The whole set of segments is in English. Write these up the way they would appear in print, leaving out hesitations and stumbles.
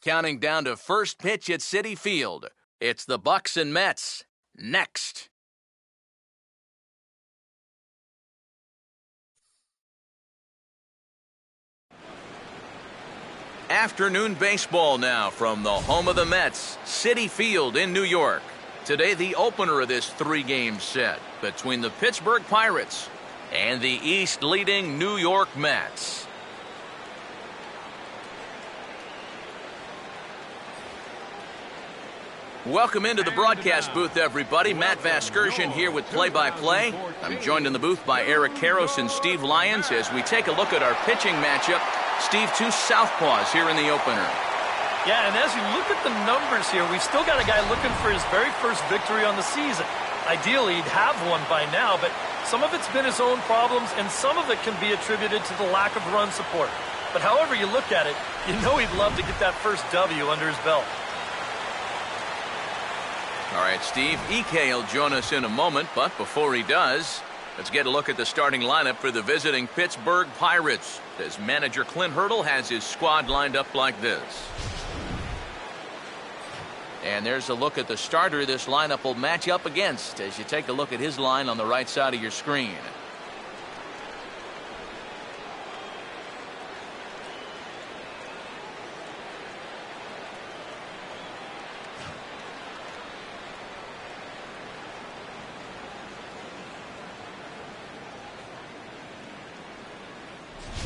Counting down to first pitch at Citi Field. It's the Bucks and Mets. Next. Afternoon baseball now from the home of the Mets, Citi Field in New York. Today, the opener of this three-game set between the Pittsburgh Pirates and the East-leading New York Mets. Welcome into the broadcast booth, everybody. Matt Vasgersian here with play-by-play. I'm joined in the booth by Eric Karros and Steve Lyons as we take a look at our pitching matchup. Steve, two southpaws here in the opener. Yeah, and as you look at the numbers here, we've still got a guy looking for his very first victory on the season. Ideally, he'd have one by now, but some of it's been his own problems, and some of it can be attributed to the lack of run support. But however you look at it, you know he'd love to get that first W under his belt. All right, Steve, EK will join us in a moment, but before he does, let's get a look at the starting lineup for the visiting Pittsburgh Pirates, as manager Clint Hurdle has his squad lined up like this. And there's a look at the starter this lineup will match up against as you take a look at his line on the right side of your screen.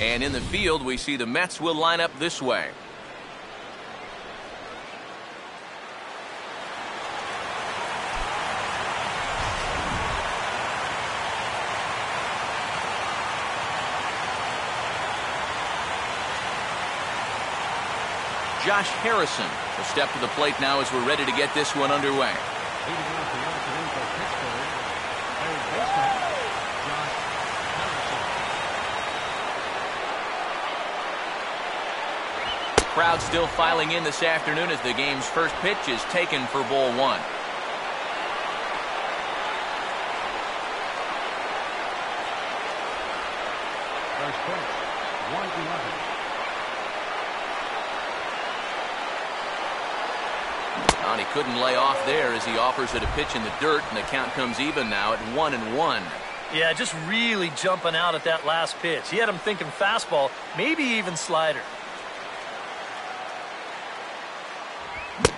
And in the field, we see the Mets will line up this way. Josh Harrison will step to the plate now as we're ready to get this one underway. Crowd still filing in this afternoon as the game's first pitch is taken for ball one. First pitch, 1-11. And he couldn't lay off there as he offers it a pitch in the dirt, and the count comes even now at 1-1. Yeah, just really jumping out at that last pitch. He had him thinking fastball, maybe even slider.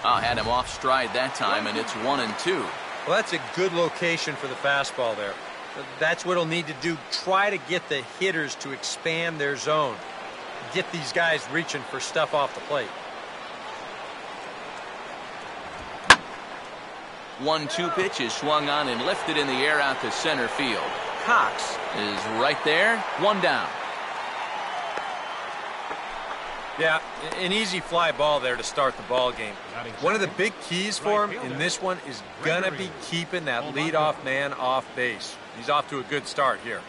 Had him off stride that time, and it's 1-2. Well, that's a good location for the fastball there. That's what he'll need to do. Try to get the hitters to expand their zone. Get these guys reaching for stuff off the plate. 1-2 pitch is swung on and lifted in the air out to center field. Cox is right there, one down. Yeah, an easy fly ball there to start the ball game. One of the big keys for him in this one is gonna be keeping that leadoff man off base. He's off to a good start here.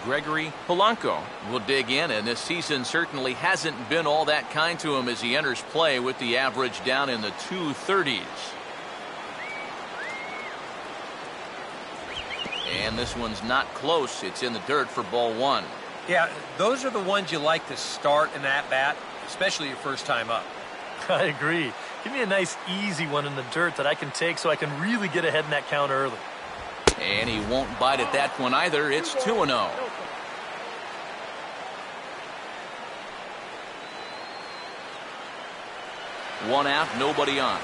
Gregory Polanco will dig in, and this season certainly hasn't been all that kind to him as he enters play with the average down in the 230s. And this one's not close. It's in the dirt for ball one. Yeah, those are the ones you like to start in that bat, especially your first time up. I agree. Give me a nice, easy one in the dirt that I can take so I can really get ahead in that count early. And he won't bite at that one either. It's 2-0. One out, nobody on.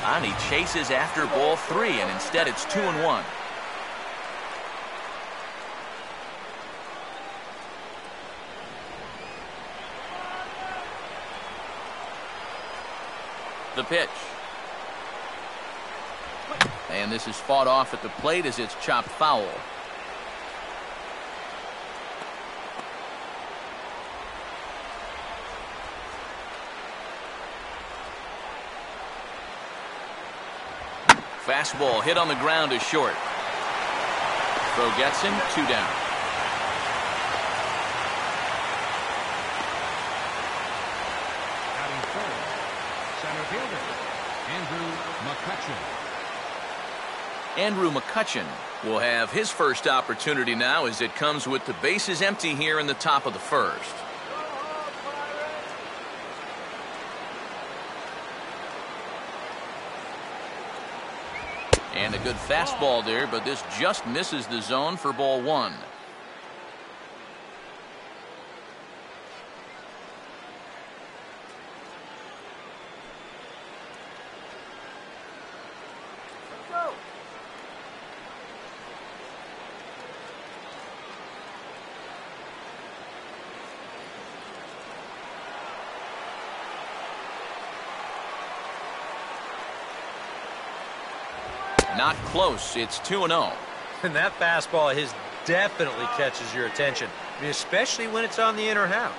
And he chases after ball three, and instead it's 2-1. The pitch. And this is fought off at the plate as it's chopped foul. Fastball hit on the ground is short. Throw gets him, 2 down. Batting third, center fielder, Andrew McCutchen. Andrew McCutchen will have his first opportunity now as it comes with the bases empty here in the top of the first. And a good fastball there, but this just misses the zone for ball one. Not close. It's 2-0. And that fastball of his definitely catches your attention. I mean, especially when it's on the inner half.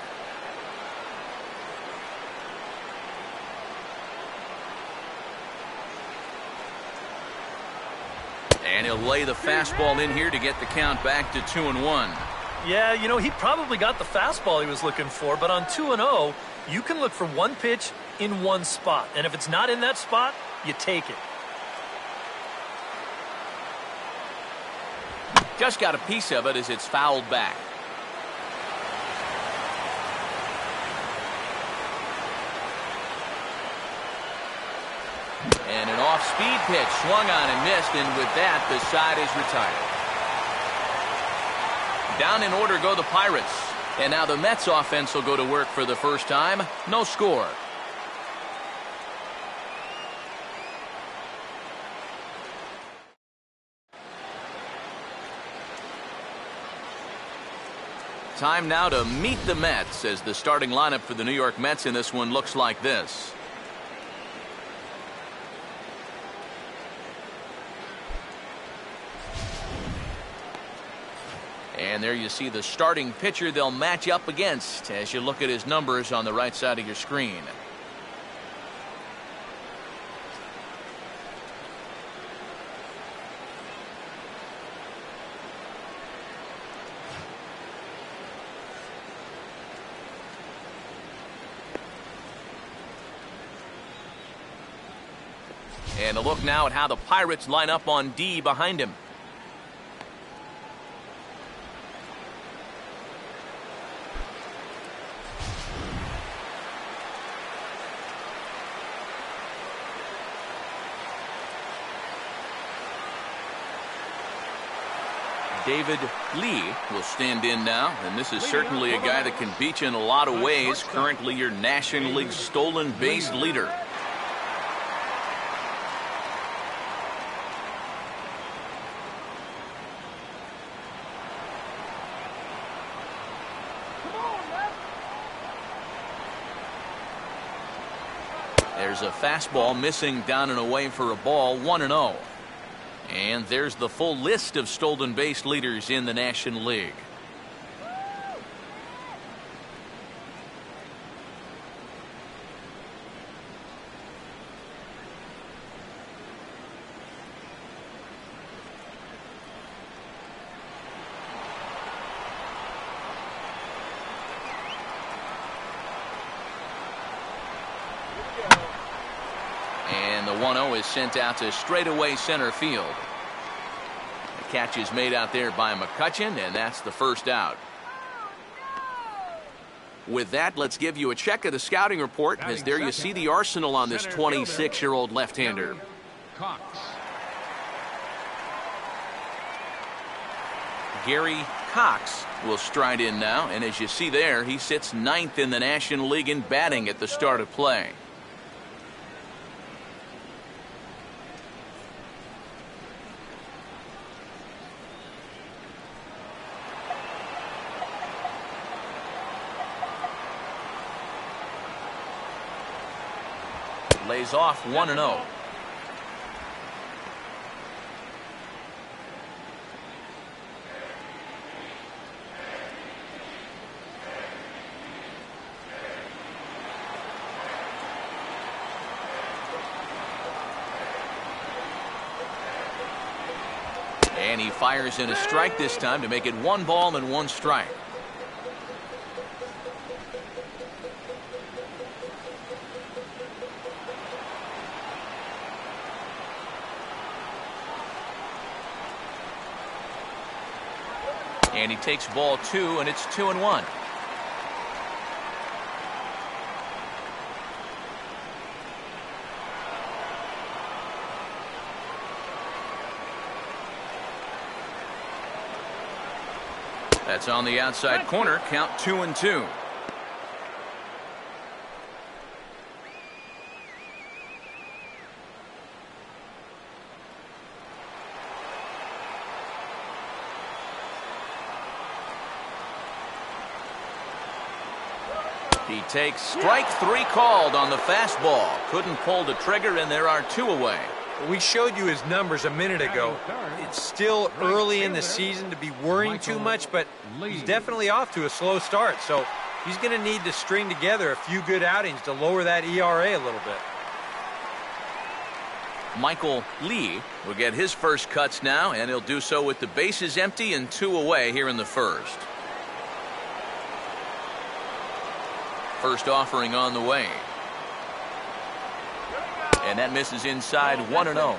And he'll lay the fastball in here to get the count back to 2-1. Yeah, you know, he probably got the fastball he was looking for, but on 2-0, you can look for one pitch in one spot. And if it's not in that spot, you take it. Just got a piece of it as it's fouled back. And an off-speed pitch swung on and missed, and with that, the side is retired. Down in order go the Pirates. And now the Mets offense will go to work for the first time. No score. Time now to meet the Mets as the starting lineup for the New York Mets in this one looks like this. And there you see the starting pitcher they'll match up against as you look at his numbers on the right side of your screen. And a look now at how the Pirates line up on D behind him. David Lee will stand in now, and this is certainly a guy that can beat you in a lot of ways. Currently your National League stolen base leader. There's a fastball missing down and away for a ball, 1-0. And there's the full list of stolen base leaders in the National League. And the 1-0 is sent out to straightaway center field. The catch is made out there by McCutchen, and that's the first out. With that, let's give you a check of the scouting report, as there you see the arsenal on this 26-year-old left-hander. Cox. Gary Cox will stride in now, and as you see there, he sits 9th in the National League in batting at the start of play. Lays off 1-0. And he fires in a strike this time to make it 1 ball and 1 strike. And he takes ball 2, and it's 2-1. That's on the outside corner. Count 2-2. He takes strike 3 called on the fastball. Couldn't pull the trigger, and there are 2 away. We showed you his numbers a minute ago. It's still early in the season to be worrying too much, but he's definitely off to a slow start, so he's going to need to string together a few good outings to lower that ERA a little bit. Michael Lee will get his first cuts now, and he'll do so with the bases empty and 2 away here in the first. First offering on the way. And that misses inside 1-0.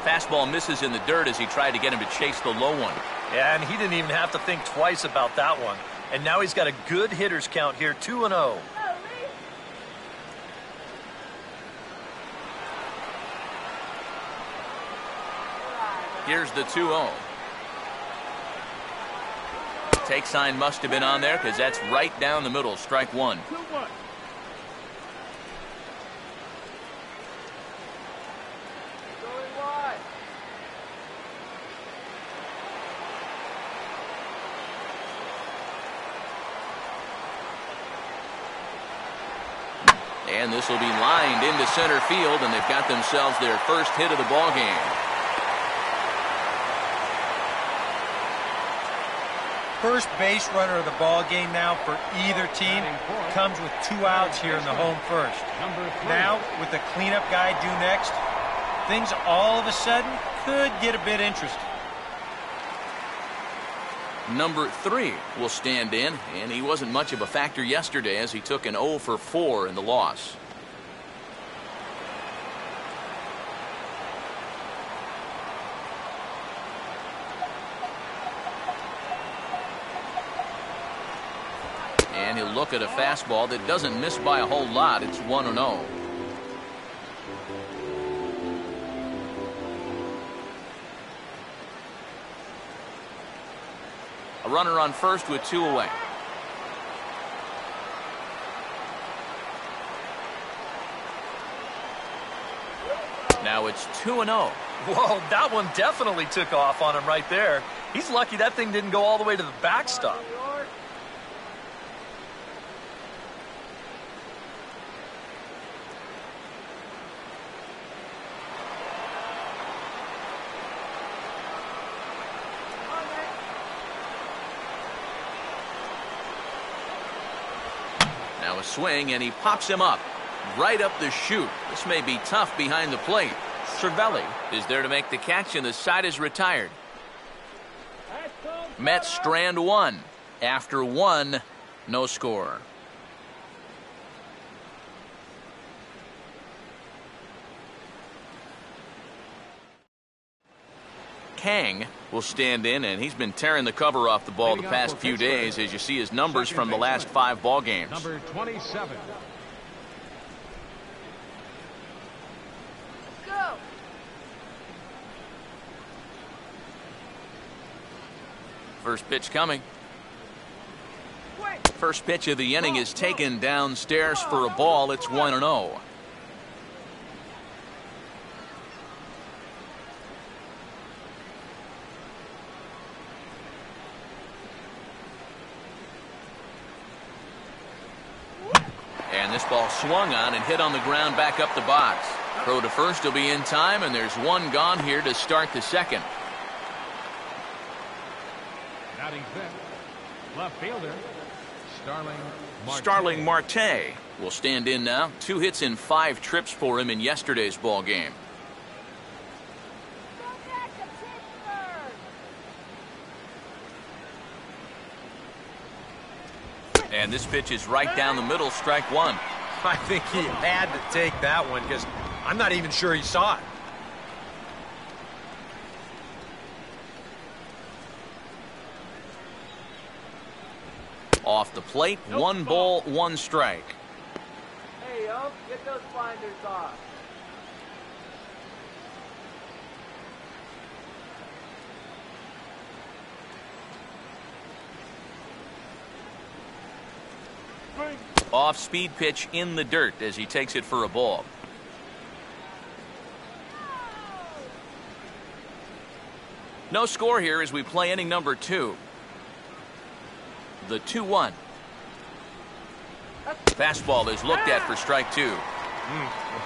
Fastball misses in the dirt as he tried to get him to chase the low one. Yeah, and he didn't even have to think twice about that one. And now he's got a good hitters count here, 2-0. Here's the 2-0. Take sign must have been on there because that's right down the middle. Strike 1. And this will be lined into center field, and they've got themselves their first hit of the ball game. First base runner of the ball game now for either team comes with 2 outs here in the home first. Now, with the cleanup guy due next, things all of a sudden could get a bit interesting. Number 3 will stand in, and he wasn't much of a factor yesterday as he took an 0 for 4 in the loss. And he'll look at a fastball that doesn't miss by a whole lot. It's 1-0. A runner on first with 2 away. Now it's 2-0. Whoa, that one definitely took off on him right there. He's lucky that thing didn't go all the way to the backstop. Now a swing, and he pops him up. Right up the chute. This may be tough behind the plate. Cervelli is there to make the catch, and the side is retired. Mets strand 1. After 1, no score. Kang will stand in, and he's been tearing the cover off the ball the past few days as you see his numbers from the last 5 ball games. Number 27. Go. First pitch coming. First pitch of the inning is taken downstairs for a ball. It's 1-0. And this ball swung on and hit on the ground back up the box. Throw to first will be in time, and there's 1 gone here to start the second. Batting fifth, left fielder, Starling Marte will stand in now. 2 hits in 5 trips for him in yesterday's ball game. And this pitch is right down the middle, strike one. I think he had to take that one because I'm not even sure he saw it. Off the plate, one ball, one strike. Hey, get those blinders off. Off-speed pitch in the dirt as he takes it for a ball. No score here as we play inning number 2. The 2-1. Fastball is looked at for strike 2.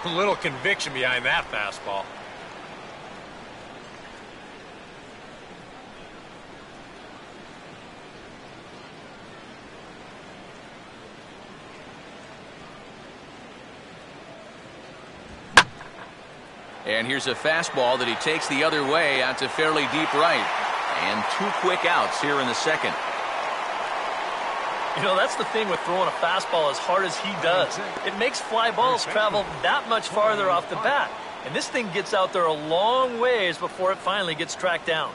A little conviction behind that fastball. And here's a fastball that he takes the other way out to fairly deep right. And 2 quick outs here in the second. You know, that's the thing with throwing a fastball as hard as he does. It makes fly balls travel that much farther off the bat. And this thing gets out there a long ways before it finally gets tracked down.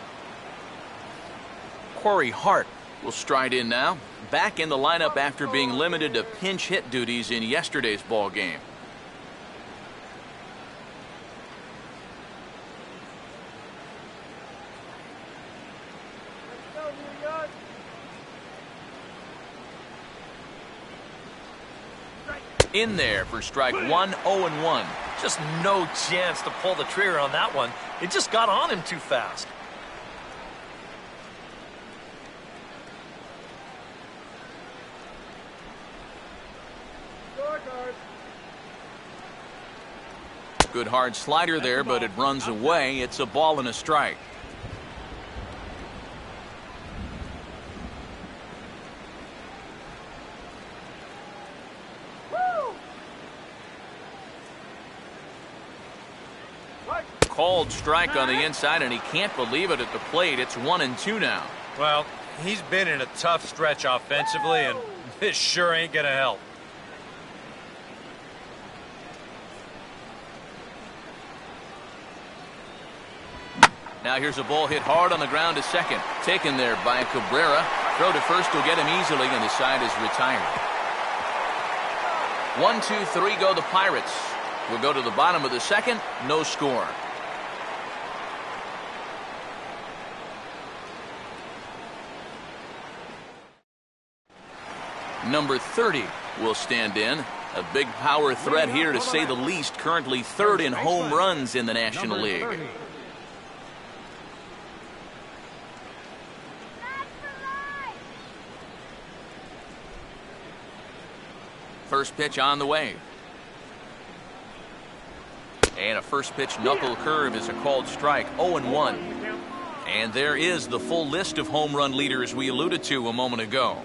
Corey Hart will stride in now. Back in the lineup after being limited to pinch hit duties in yesterday's ball game. In there for strike 1, 0-1. Just no chance to pull the trigger on that one. It just got on him too fast. Good hard slider there, but it runs away. It's a ball and a strike. Called strike on the inside, and he can't believe it at the plate. It's 1-2 now. Well, he's been in a tough stretch offensively, and this sure ain't gonna help. Now here's a ball hit hard on the ground to second. Taken there by Cabrera. Throw to first will get him easily, and the side is retired. 1-2-3 go the Pirates. We'll go to the bottom of the second. No score. Number 30 will stand in. A big power threat here, to say the least. Currently third in home runs in the National League. First pitch on the way. And a first pitch knuckle curve is a called strike. 0-1. And there is the full list of home run leaders we alluded to a moment ago.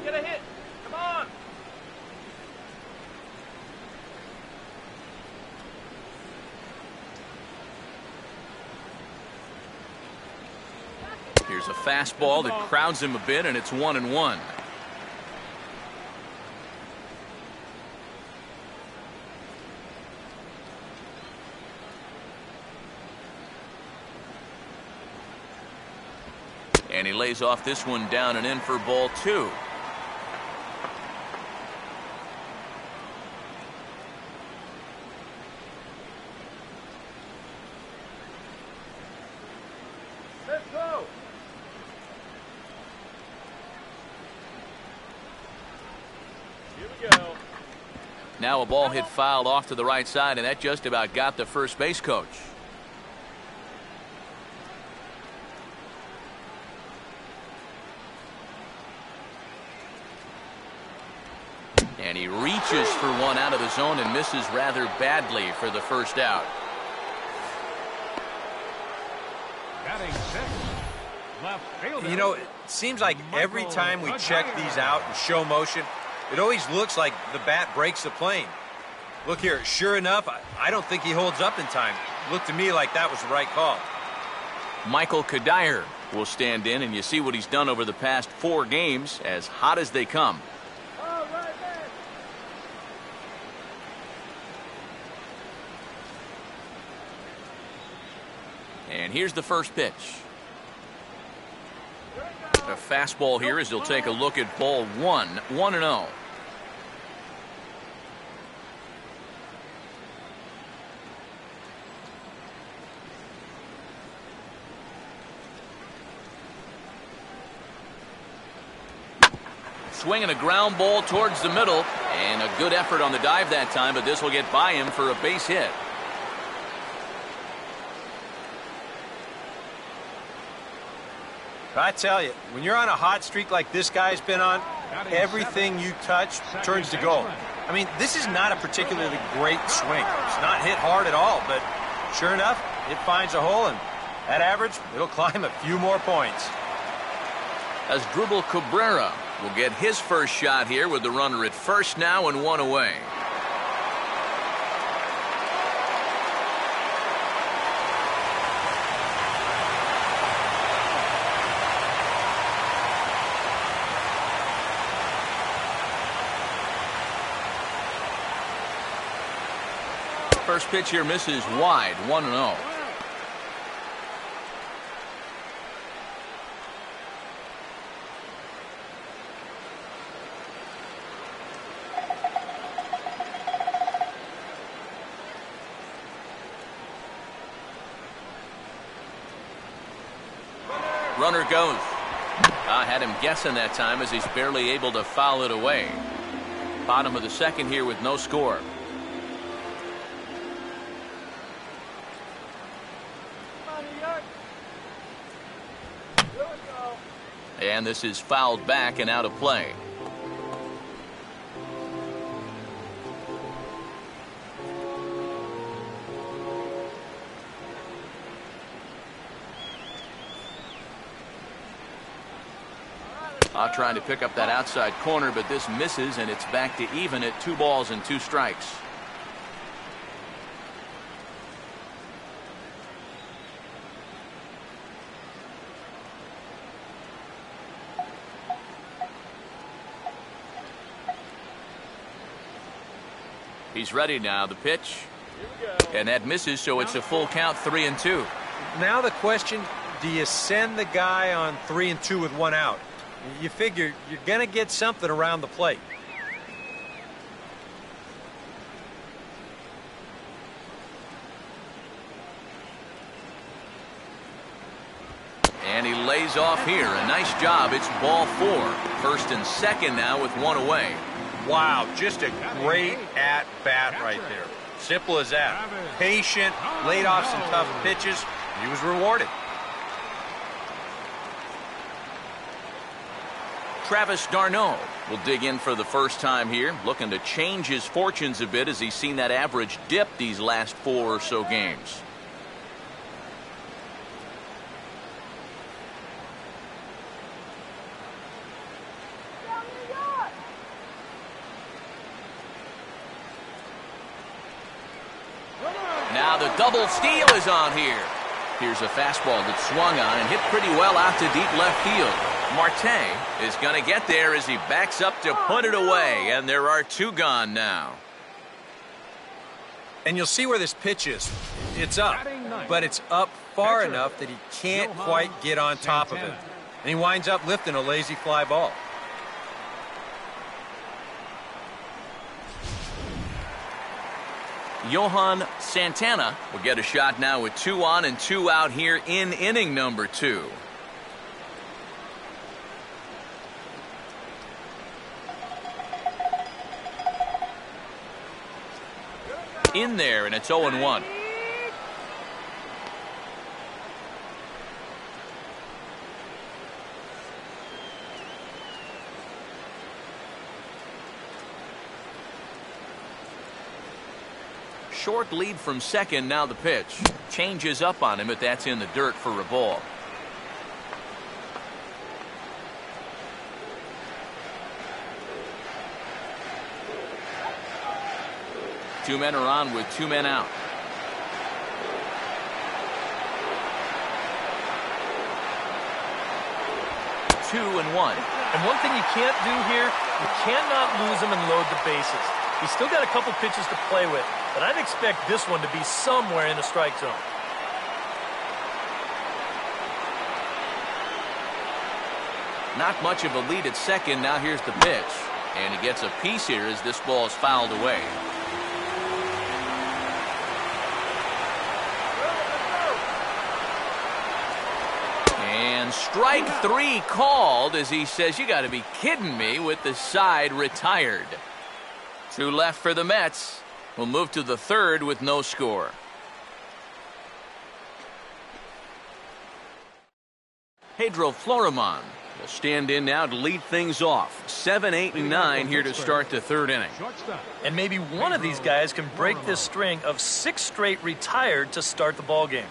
Get a hit. Come on. Here's a fastball that crowds him a bit, and it's 1-1. And he lays off this one down and in for ball 2. Let's go. Here we go. Now a ball hit fouled off to the right side, and that just about got the first base coach. And he reaches for one out of the zone and misses rather badly for the first out. Batting sixth, left fielder. You know, it seems like every time we check these out and show motion, it always looks like the bat breaks the plane. Look here, sure enough, I don't think he holds up in time. Looked to me like that was the right call. Michael Kadire will stand in, and you see what he's done over the past 4 games, as hot as they come. All right, man. And here's the first pitch. A fastball here as he'll take a look at ball 1, 1-0. Swinging a ground ball towards the middle, and a good effort on the dive that time, but this will get by him for a base hit. I tell you, when you're on a hot streak like this guy's been on, everything you touch turns to gold. I mean, this is not a particularly great swing. It's not hit hard at all, but sure enough, it finds a hole, and at average, it'll climb a few more points. Asdrubal Cabrera will get his first shot here with the runner at first now and 1 away. First pitch here misses wide, 1-0. Runner goes. I had him guessing that time as he's barely able to foul it away. Bottom of the second here with no score. And this is fouled back and out of play. Trying to pick up that outside corner, but this misses, and it's back to even at 2 balls and 2 strikes. He's ready now. The pitch. And that misses, so it's a full count, 3-2. Now the question, do you send the guy on 3-2 with 1 out? You figure you're going to get something around the plate. And he lays off here. A nice job. It's ball 4. First and second now with 1 away. Wow, just a great at-bat right there. Simple as that. Patient, laid off some tough pitches. He was rewarded. Travis d'Arnaud will dig in for the first time here, looking to change his fortunes a bit as he's seen that average dip these last 4 or so games. Now the double steal is on here. Here's a fastball that swung on and hit pretty well out to deep left field. Marte is going to get there as he backs up to put it away, and there are 2 gone now. And you'll see where this pitch is. It's up, but it's up far enough that he can't quite get on top of it. And he winds up lifting a lazy fly ball. Johan Santana will get a shot now with 2 on and 2 out here in inning number 2. In there, and it's 0-1. Short lead from second, now the pitch. Changes up on him, but that's in the dirt for a ball. Two men are on with 2 men out. 2-1. And one thing you can't do here, you cannot lose him and load the bases. He's still got a couple pitches to play with, but I'd expect this one to be somewhere in the strike zone. Not much of a lead at second. Now here's the pitch. And he gets a piece here as this ball is fouled away. And strike three called as he says, "You got to be kidding me," with the side retired. 2 left for the Mets. We'll move to the third with no score. Pedro Florimon will stand in now to lead things off. 7, 8, and 9 here to start the third inning. And maybe one of these guys can break this string of 6 straight retired to start the ball game.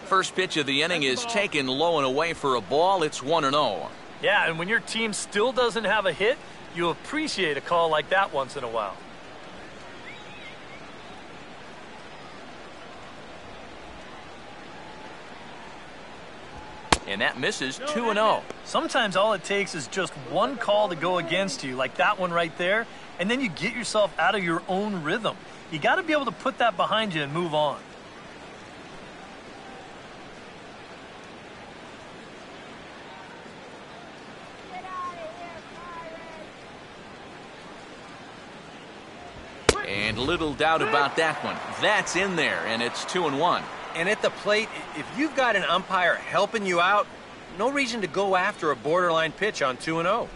First pitch of the inning is taken low and away for a ball. It's 1-0. Yeah, and when your team still doesn't have a hit, you appreciate a call like that once in a while. And that misses. 2-0. Sometimes all it takes is just one call to go against you, like that one right there, and then you get yourself out of your own rhythm. You got to be able to put that behind you and move on. And little doubt about that one. That's in there, and it's 2-1. And at the plate, if you've got an umpire helping you out, no reason to go after a borderline pitch on 2-0.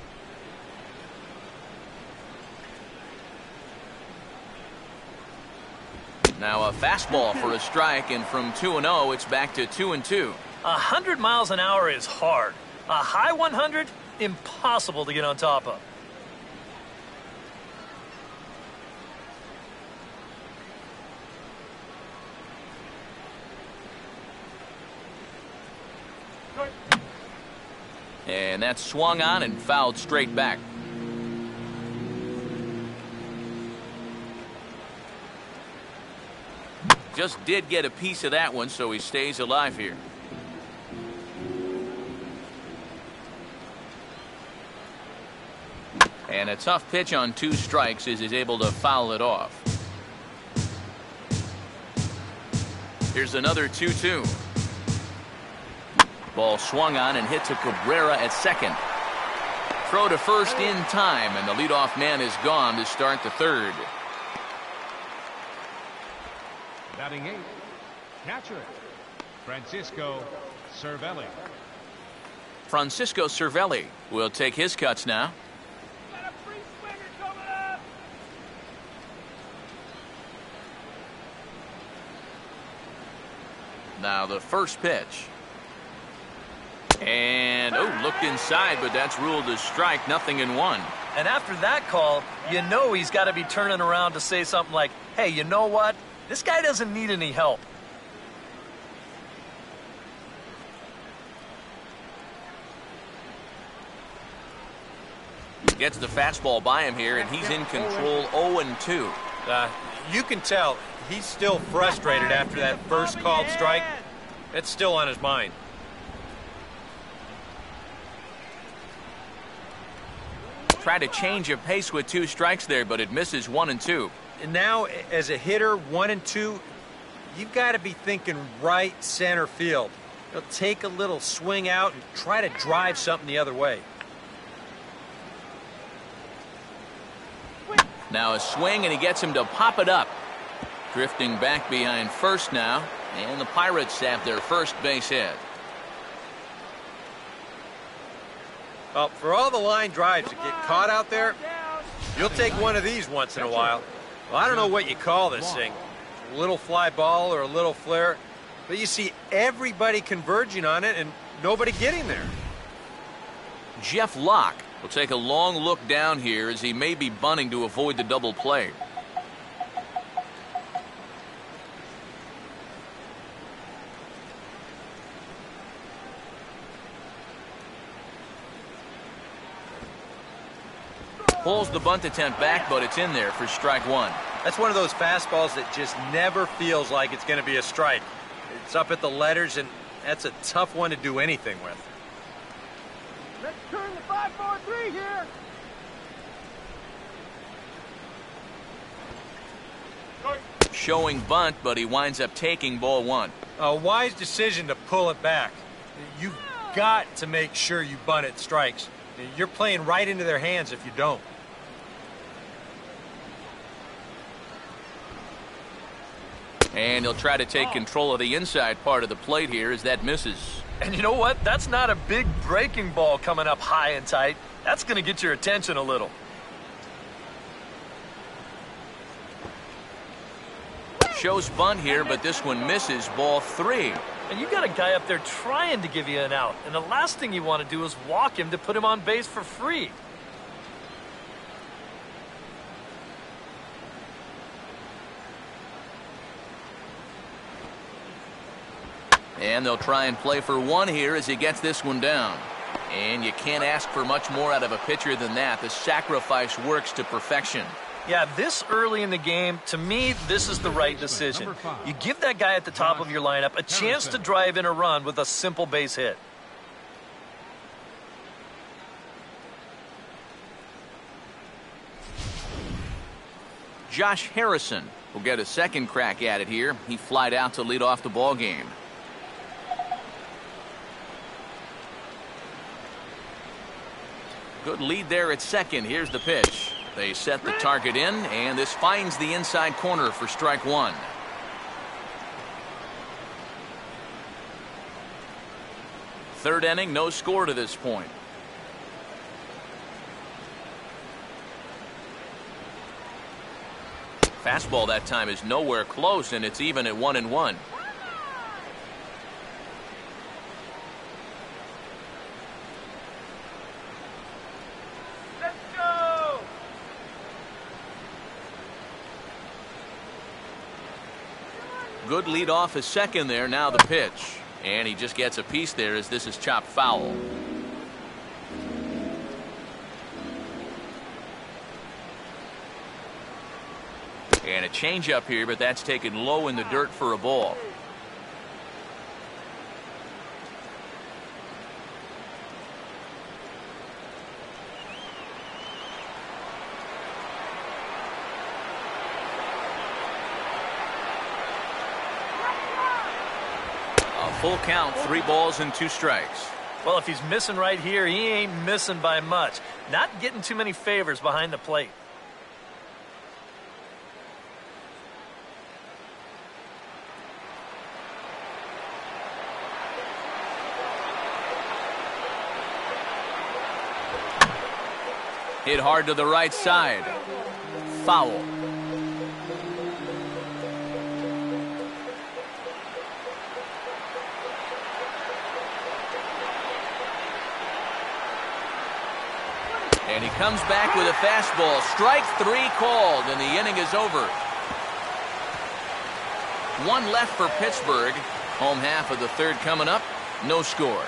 Now a fastball for a strike, and from 2-0, it's back to 2-2. 100 miles an hour is hard. A high 100, impossible to get on top of. And that's swung on and fouled straight back. Just did get a piece of that one, so he stays alive here. And a tough pitch on 2 strikes as he's able to foul it off. Here's another 2-2. Ball swung on and hit to Cabrera at second. Throw to first in time, and the leadoff man is gone to start the third. Batting 8, catcher, Francisco Cervelli. Francisco Cervelli will take his cuts now. Now the first pitch. And, looked inside, but that's ruled a strike, 0-1. And after that call, you know he's got to be turning around to say something like, "Hey, you know what? This guy doesn't need any help." Gets the fastball by him here, and he's in control. 0-2. You can tell he's still frustrated after that first called strike. It's still on his mind. Try to change of pace with 2 strikes there, but it misses. 1-2. And now, as a hitter, 1 and 2, you've got to be thinking right center field. You'll take a little swing out and try to drive something the other way. Now a swing, and he gets him to pop it up. Drifting back behind first now, and the Pirates have their first base hit. Well, for all the line drives that get caught out there, you'll take one of these once in a while. Well, I don't know what you call this thing. A little fly ball or a little flare. But you see everybody converging on it and nobody getting there. Jeff Locke will take a long look down here as he may be bunting to avoid the double play. Pulls the bunt attempt back, but it's in there for strike one. That's one of those fastballs that just never feels like it's going to be a strike. It's up at the letters, and that's a tough one to do anything with. Let's turn the 5-4-3 here. Showing bunt, but he winds up taking ball one. A wise decision to pull it back. You've got to make sure you bunt at strikes. You're playing right into their hands if you don't. And he'll try to take control of the inside part of the plate here as that misses. And you know what? That's not a big breaking ball coming up high and tight. That's going to get your attention a little. Shows bunt here, but this one misses, ball three. And you got a guy up there trying to give you an out. And the last thing you want to do is walk him to put him on base for free. And they'll try and play for one here as he gets this one down. And you can't ask for much more out of a pitcher than that. The sacrifice works to perfection. Yeah, this early in the game, to me, this is the right decision. You give that guy at the top of your lineup a chance to drive in a run with a simple base hit. Josh Harrison will get a second crack at it here. He flied out to lead off the ball game. Good lead there at second. Here's the pitch. They set the target in, and this finds the inside corner for strike one. Third inning, no score to this point. Fastball that time is nowhere close, and it's even at 1-1. Good lead off his second there. Now the pitch. And he just gets a piece there as this is chopped foul. And a changeup here, but that's taken low in the dirt for a ball. Full count, 3 balls and 2 strikes. Well, if he's missing right here, he ain't missing by much. Not getting too many favors behind the plate. Hit hard to the right side. Foul. And he comes back with a fastball. Strike 3 called, and the inning is over. 1 left for Pittsburgh. Home half of the third coming up. No score.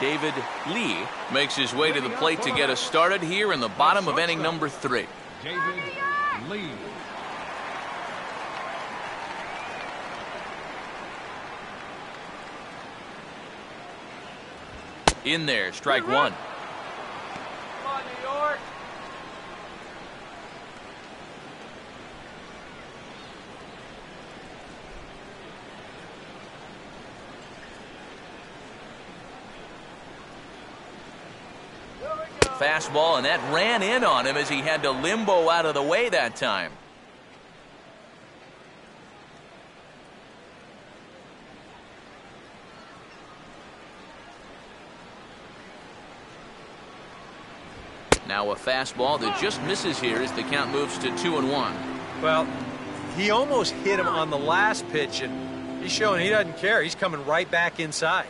David Lee makes his way to the plate to get us started here in the bottom of inning number 3. David Lee. In there, strike 1. Come on, New York. Fastball, and that ran in on him as he had to limbo out of the way that time. Now a fastball that just misses here as the count moves to 2-1. Well, he almost hit him on the last pitch, and he's showing he doesn't care. He's coming right back inside.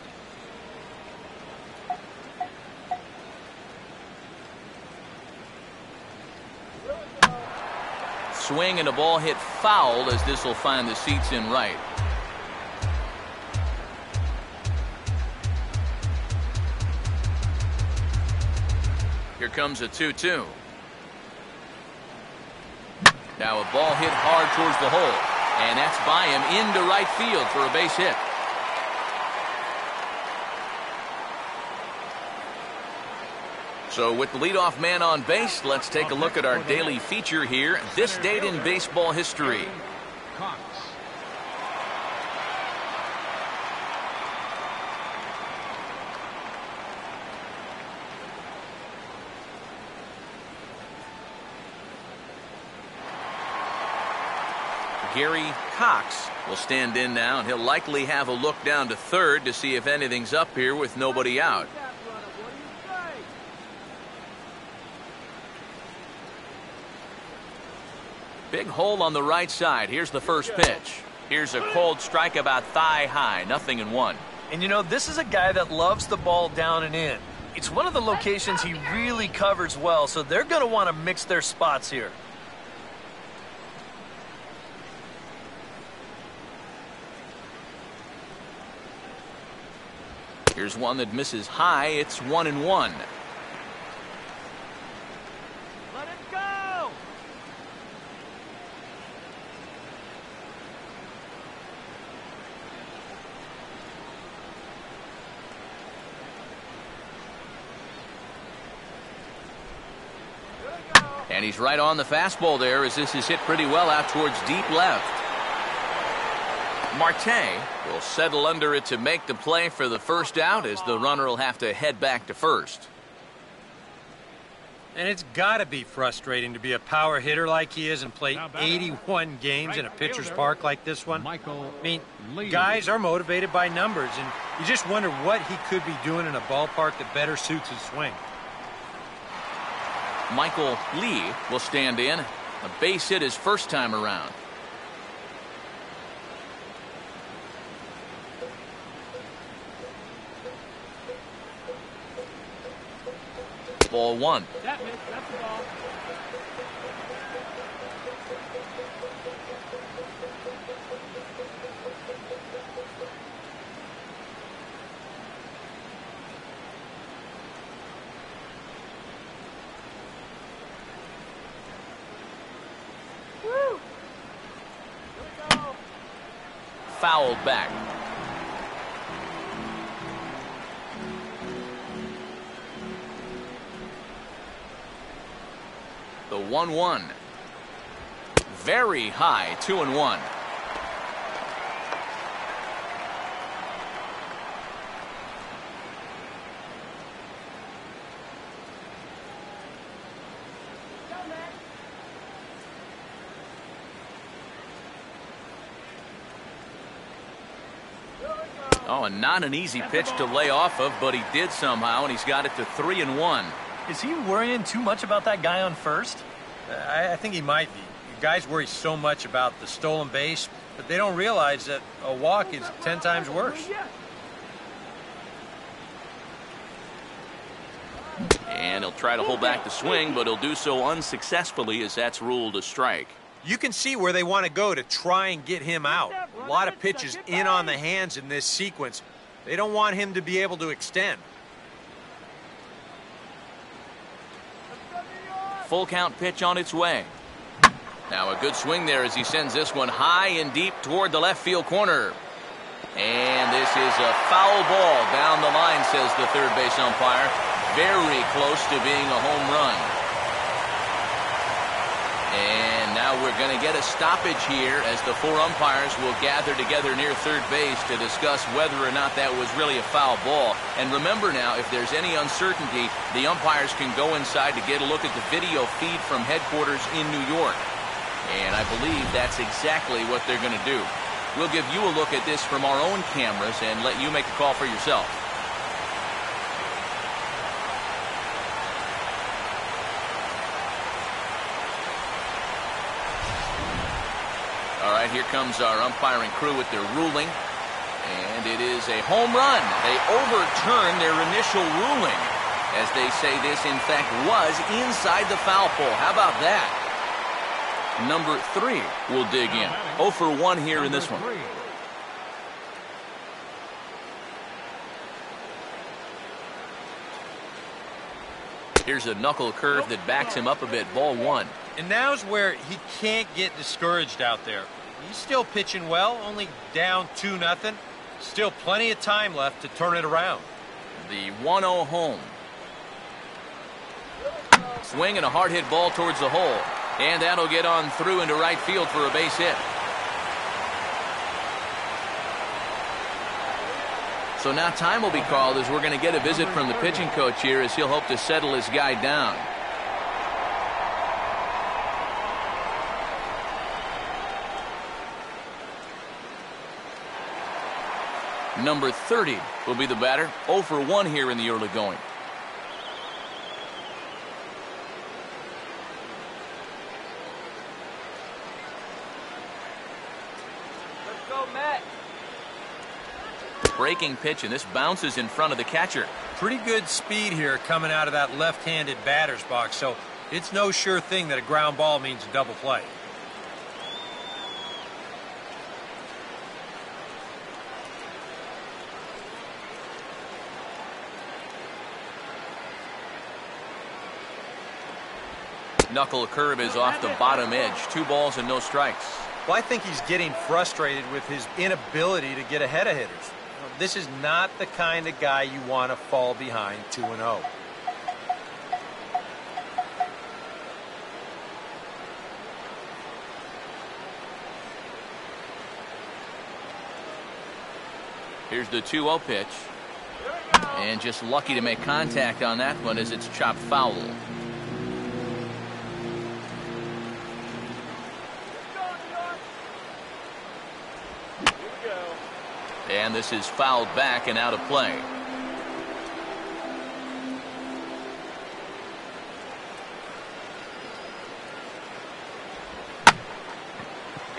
Swing and a ball hit foul as this will find the seats in right. Here comes a 2-2. Now a ball hit hard towards the hole, and that's by him into right field for a base hit. So with the leadoff man on base, let's take a look at our daily feature here. This date in baseball history. Cox. Gary Cox will stand in now, and he'll likely have a look down to third to see if anything's up here with nobody out. Big hole on the right side. Here's the first pitch. Here's a cold strike about thigh high, 0-1. And you know, this is a guy that loves the ball down and in. It's one of the locations he really covers well, so they're going to want to mix their spots here. Here's one that misses high. It's 1-1. Let it go! And he's right on the fastball there as this is hit pretty well out towards deep left. Marte will settle under it to make the play for the first out as the runner will have to head back to first. And it's got to be frustrating to be a power hitter like he is and play 81 games in a pitcher's park like this one. I mean, guys are motivated by numbers, and you just wonder what he could be doing in a ballpark that better suits his swing. Michael Lee will stand in. A base hit his first time around. Ball one. That's the ball. Woo! Here we go. Fouled back. The 1-1. Very high, 2-1. Oh, and not an easy pitch to lay off of, but he did somehow, and he's got it to 3-1. Is he worrying too much about that guy on first? I think he might be. Guys worry so much about the stolen base, but they don't realize that a walk is 10 times worse. And he'll try to hold back the swing, but he'll do so unsuccessfully as that's ruled a strike. You can see where they want to go to try and get him out. A lot of pitches in on the hands in this sequence. They don't want him to be able to extend. Full count pitch on its way. Now a good swing there as he sends this one high and deep toward the left field corner. And this is a foul ball down the line, says the third base umpire. Very close to being a home run. And now we're going to get a stoppage here as the four umpires will gather together near third base to discuss whether or not that was really a foul ball. And remember now, if there's any uncertainty, the umpires can go inside to get a look at the video feed from headquarters in New York. And I believe that's exactly what they're going to do. We'll give you a look at this from our own cameras and let you make a call for yourself. All right, here comes our umpiring crew with their ruling. And it is a home run. They overturn their initial ruling as they say this, in fact, was inside the foul pole. How about that? Number 3 will dig in. 0 for 1 here in this one. Here's a knuckle curve that backs him up a bit. Ball 1. And now's where he can't get discouraged out there. He's still pitching well, only down 2-0. Still plenty of time left to turn it around. The 1-0 home. Swing and a hard hit ball towards the hole. And that'll get on through into right field for a base hit. So now time will be called as we're going to get a visit from the pitching coach here as he'll hope to settle his guy down. Number 30 will be the batter. 0 for 1 here in the early going. Let's go, Matt. Breaking pitch, and this bounces in front of the catcher. Pretty good speed here coming out of that left-handed batter's box, so it's no sure thing that a ground ball means a double play. Knuckle curve is off the bottom edge. 2 balls and no strikes. Well, I think he's getting frustrated with his inability to get ahead of hitters. This is not the kind of guy you want to fall behind 2-0. Here's the 2-0 pitch. And just lucky to make contact on that one as it's chopped foul. And this is fouled back and out of play.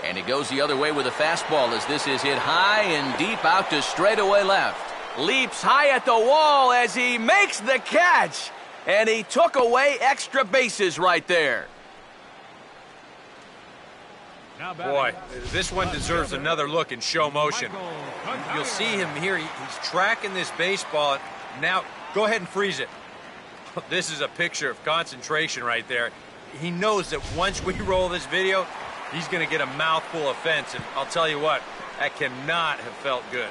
And he goes the other way with a fastball as this is hit high and deep out to straightaway left. Leaps high at the wall as he makes the catch. And he took away extra bases right there. Boy, this one deserves another look in show motion. You'll see him here. He's tracking this baseball. Now, go ahead and freeze it. This is a picture of concentration right there. He knows that once we roll this video, he's going to get a mouthful of fence. And I'll tell you what, that cannot have felt good.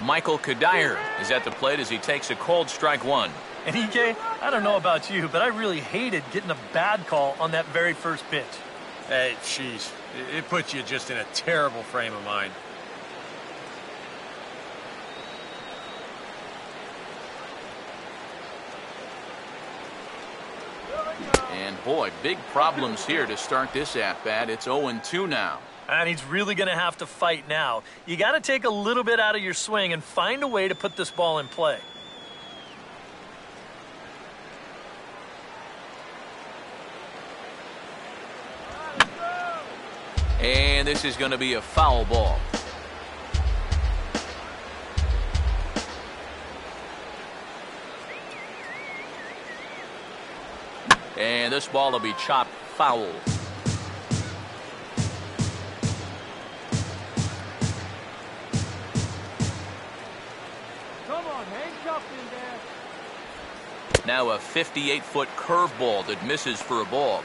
Michael Kadire is at the plate as he takes a cold strike 1. And EK, I don't know about you, but I really hated getting a bad call on that very first pitch. Hey, jeez, it puts you just in a terrible frame of mind. And boy, big problems here to start this at-bat. It's 0-2 now. And he's really going to have to fight now. You got to take a little bit out of your swing and find a way to put this ball in play. And this is going to be a foul ball. And this ball will be chopped foul. Now a 58-foot curveball that misses for a ball.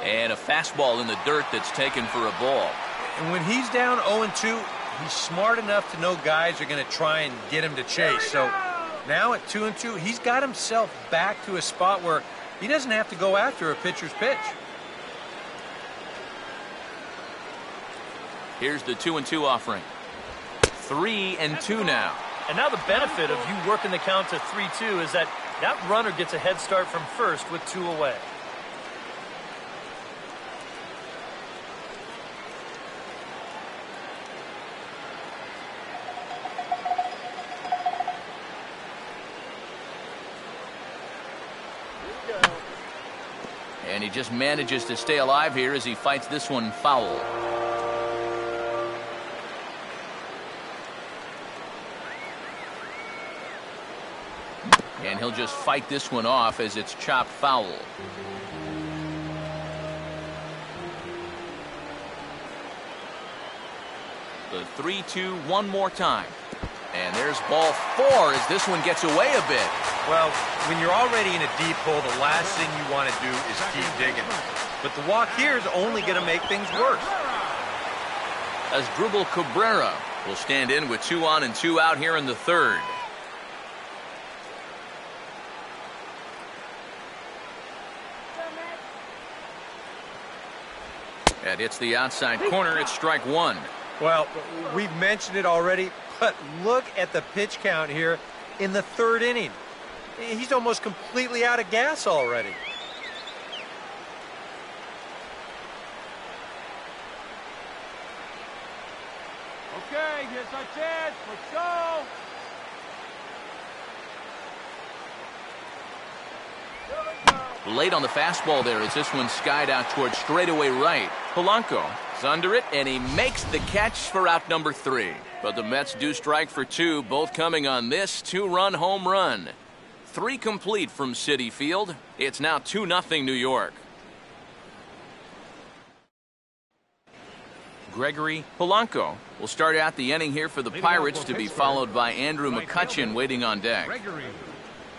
And a fastball in the dirt that's taken for a ball. And when he's down 0-2, he's smart enough to know guys are going to try and get him to chase. So now at 2-2, he's got himself back to a spot where he doesn't have to go after a pitcher's pitch. Here's the 2-2 offering. 3-2 now. And now the benefit of you working the count to 3-2 is that runner gets a head start from first with 2 away. And he just manages to stay alive here as he fights this one foul. And he'll just fight this one off as it's chopped foul. The 3-2 one more time. And there's ball 4 as this one gets away a bit. Well, when you're already in a deep hole, the last thing you want to do is keep digging. But the walk here is only going to make things worse. Asdrubal Cabrera will stand in with 2 on and 2 out here in the third. That hits the outside corner. It's strike 1. Well, we've mentioned it already, but look at the pitch count here in the third inning. He's almost completely out of gas already. Okay, here's our chance. Let's go. Late on the fastball there as this one skied out towards straightaway right. Polanco is under it, and he makes the catch for out number 3. But the Mets do strike for 2, both coming on this 2-run home run. 3 complete from Citi Field. It's now 2-0 New York. Gregory Polanco will start out the inning here for the Pirates, to be followed by Andrew McCutchen waiting on deck. Gregory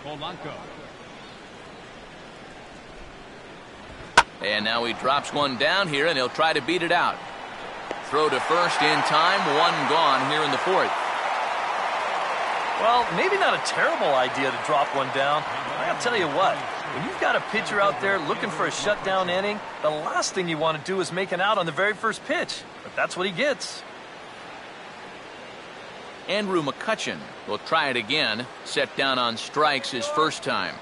Polanco. And now he drops one down here, and he'll try to beat it out. Throw to first in time, 1 gone here in the 4th. Well, maybe not a terrible idea to drop one down. I gotta tell you what, when you've got a pitcher out there looking for a shutdown inning, the last thing you want to do is make an out on the very first pitch. But that's what he gets. Andrew McCutchen will try it again, set down on strikes his first time.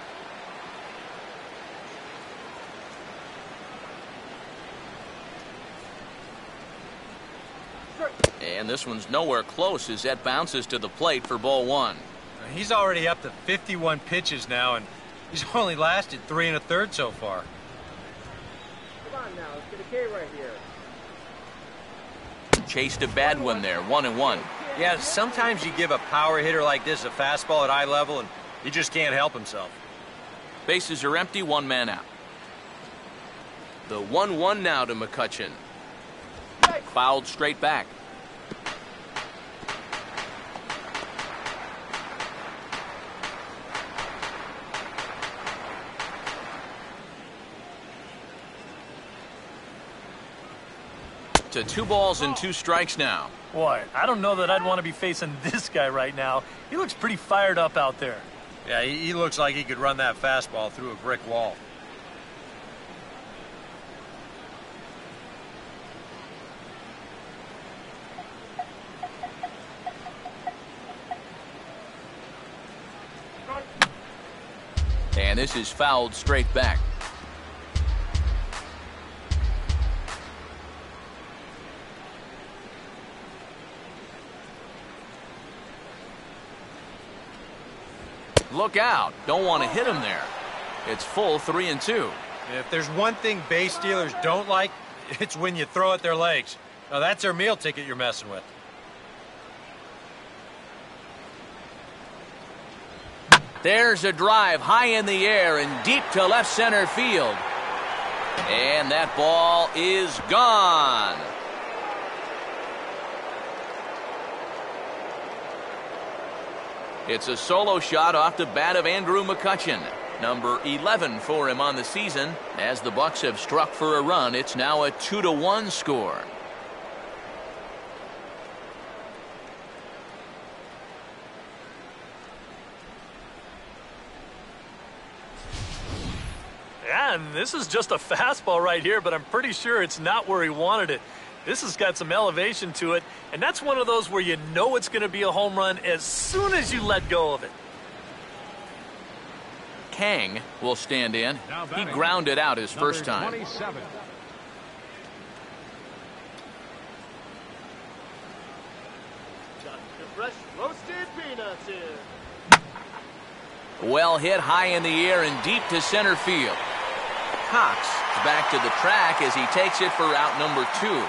And this one's nowhere close as that bounces to the plate for ball 1. He's already up to 51 pitches now, and he's only lasted 3 1/3 so far. Come on now, let's get a K right here. Chased a bad one there, 1-1. Yeah, sometimes you give a power hitter like this a fastball at eye level, and he just can't help himself. Bases are empty, 1 man out. The 1-1 now to McCutchen. Fouled straight back. To 2 balls and 2 strikes now. Boy, I don't know that I'd want to be facing this guy right now. He looks pretty fired up out there. Yeah, he looks like he could run that fastball through a brick wall. And this is fouled straight back. Look out. Don't want to hit him there. It's full 3-2. If there's one thing base stealers don't like, it's when you throw at their legs. Now that's their meal ticket you're messing with. There's a drive high in the air and deep to left center field. And that ball is gone. It's a solo shot off the bat of Andrew McCutchen. Number 11 for him on the season. As the Bucks have struck for a run, it's now a 2-1 score. Yeah, and this is just a fastball right here, but I'm pretty sure it's not where he wanted it. This has got some elevation to it, and that's one of those where you know it's going to be a home run as soon as you let go of it. Kang will stand in. He grounded out his first time. 27. Got the fresh roasted peanuts here. Well hit high in the air and deep to center field. Cox is back to the track as he takes it for out number 2.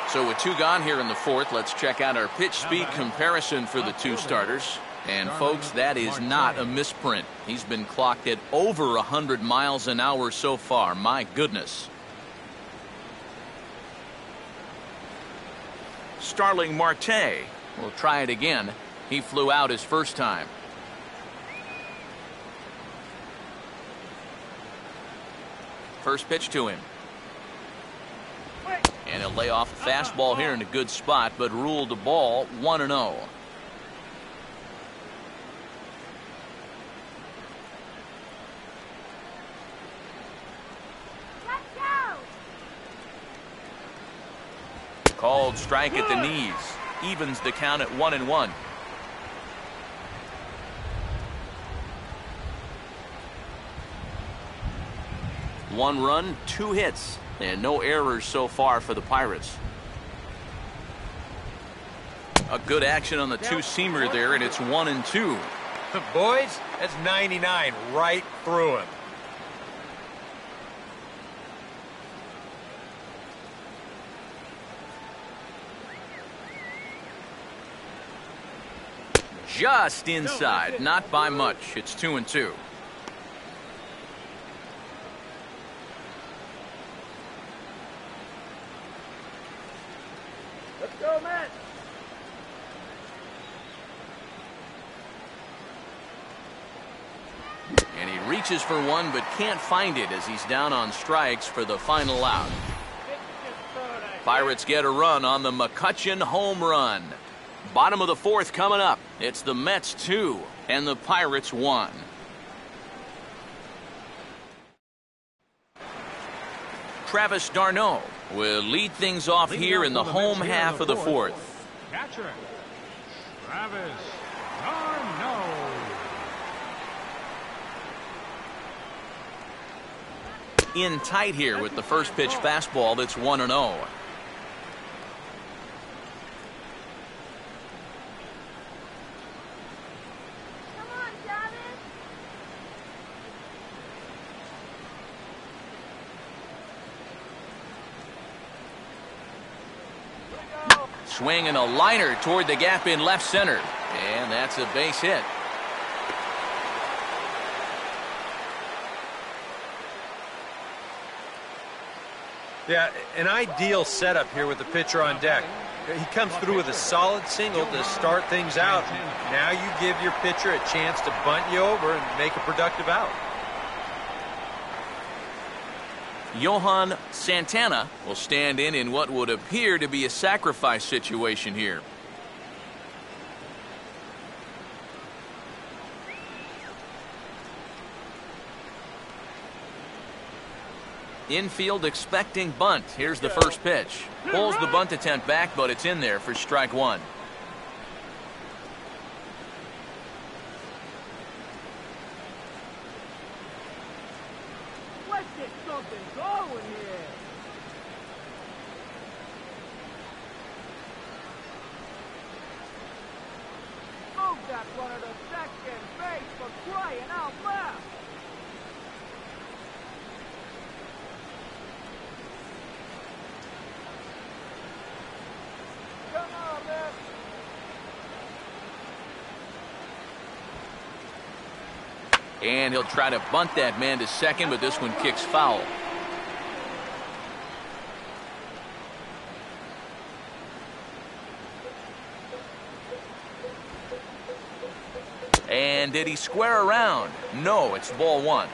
So with 2 gone here in the 4th, let's check out our pitch speed comparison for the 2 starters. And folks, that is not a misprint. He's been clocked at over 100 miles an hour so far. My goodness. Starling Marte will try it again. He flew out his first time. First pitch to him. And he'll lay off the fastball here in a good spot, but ruled the ball 1-0. Called strike at the knees. Evens the count at 1-1. One run, 2 hits, and no errors so far for the Pirates. A good action on the 2-seamer there, and it's 1-2. Boys, that's 99 right through him. Just inside, not by much. It's 2-2. Let's go, Matt. And he reaches for one, but can't find it as he's down on strikes for the final out. Pirates get a run on the McCutchen home run. Bottom of the 4th coming up. It's the Mets 2 and the Pirates 1. Travis d'Arnaud will lead things off here in the home half of the 4th. Catcher, Travis d'Arnaud. In tight here with the first pitch fastball that's 1-0. Swing and a liner toward the gap in left center. And that's a base hit. Yeah, an ideal setup here with the pitcher on deck. He comes through with a solid single to start things out. Now you give your pitcher a chance to bunt you over and make a productive out. Johan Santana will stand in what would appear to be a sacrifice situation here. Infield expecting bunt. Here's the first pitch. Pulls the bunt attempt back, but it's in there for strike 1. Let's get something going here. Move that runner to second base for crying out loud. Come on, man. And he'll try to bunt that man to second, but this one kicks foul. And did he square around? No, it's ball 1.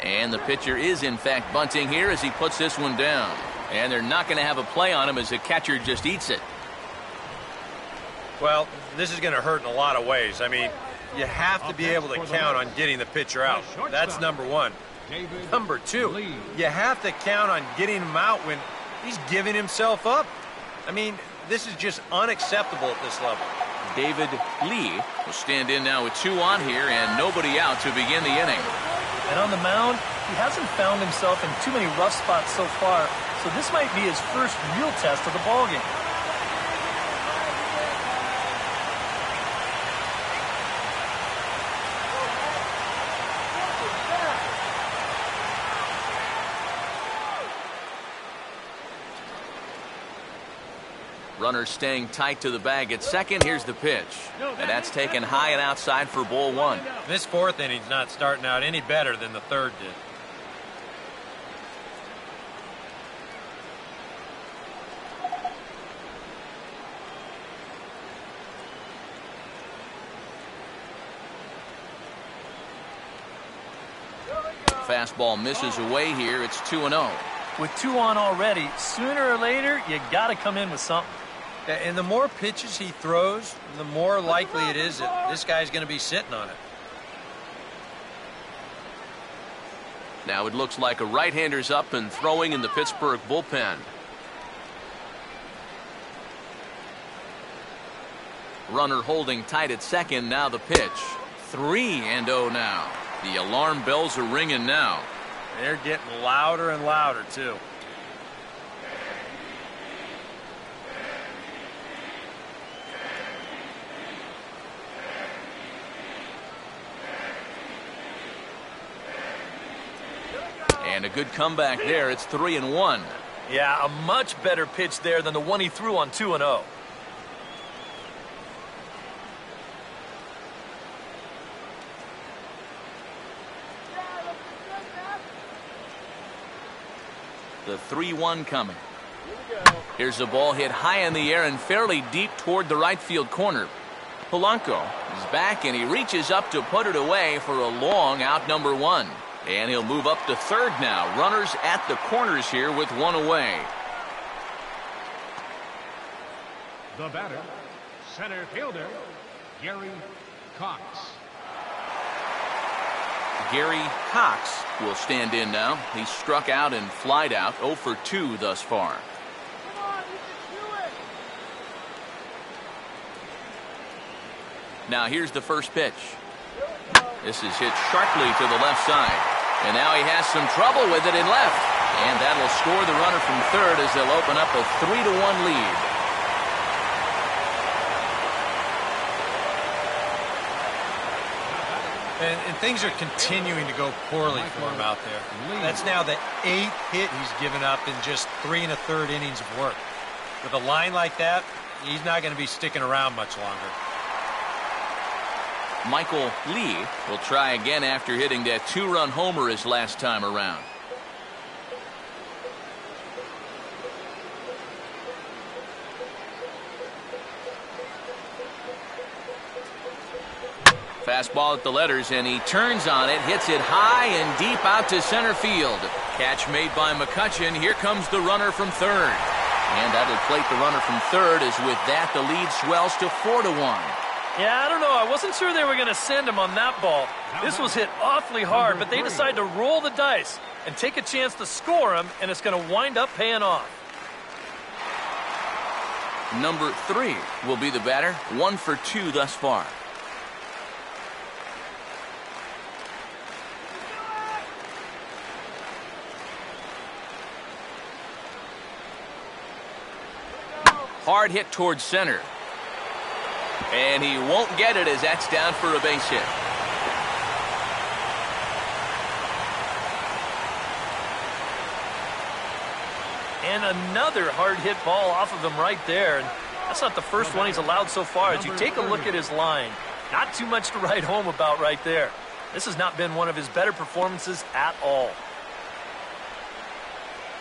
And the pitcher is in fact bunting here as he puts this one down. And they're not going to have a play on him as the catcher just eats it. Well, this is going to hurt in a lot of ways. I mean, you have to be able to count on getting the pitcher out. That's number 1. Number 2, you have to count on getting him out when he's giving himself up. I mean, this is just unacceptable at this level. David Lee will stand in now with 2 on here and nobody out to begin the inning. And on the mound, he hasn't found himself in too many rough spots so far, so this might be his first real test of the ballgame. Runner staying tight to the bag at second. Here's the pitch. And that's taken high and outside for ball one. This fourth inning's not starting out any better than the third did. Fastball misses away here. It's 2-0. With 2 on already, sooner or later, you got to come in with something. And the more pitches he throws, the more likely it is that this guy's going to be sitting on it. Now it looks like a right-hander's up and throwing in the Pittsburgh bullpen. Runner holding tight at second. Now the pitch. 3-0 now. The alarm bells are ringing now. They're getting louder and louder, too. And a good comeback there. It's 3-1. Yeah, a much better pitch there than the one he threw on 2-0. The 3-1 coming. Here's a ball hit high in the air and fairly deep toward the right field corner. Polanco is back and he reaches up to put it away for a long out number one. And he'll move up to third now. Runners at the corners here with one away. The batter, center fielder, Gary Cox. Gary Cox will stand in now. He struck out and flied out. 0 for 2 thus far. Come on, you can do it. Now here's the first pitch. This is hit sharply to the left side. And now he has some trouble with it in left. And that'll score the runner from third as they'll open up a 3-1 lead. And things are continuing to go poorly for him out there. That's now the 8th hit he's given up in just 3 1/3 innings of work. With a line like that, he's not going to be sticking around much longer. Michael Lee will try again after hitting that 2-run homer his last time around. Fastball at the letters, and he turns on it, hits it high and deep out to center field. Catch made by McCutchen. Here comes the runner from third. And that'll plate the runner from third, as with that the lead swells to 4-1. Yeah, I don't know. I wasn't sure they were going to send him on that ball. This was hit awfully hard, but they decided to roll the dice and take a chance to score him, and it's going to wind up paying off. Number 3 will be the batter. 1 for 2 thus far. Hard hit towards center. And he won't get it as that's down for a base hit. And another hard hit ball off of him right there. And that's not the first one he's allowed so far. As you take a look at his line, not too much to write home about right there. This has not been one of his better performances at all.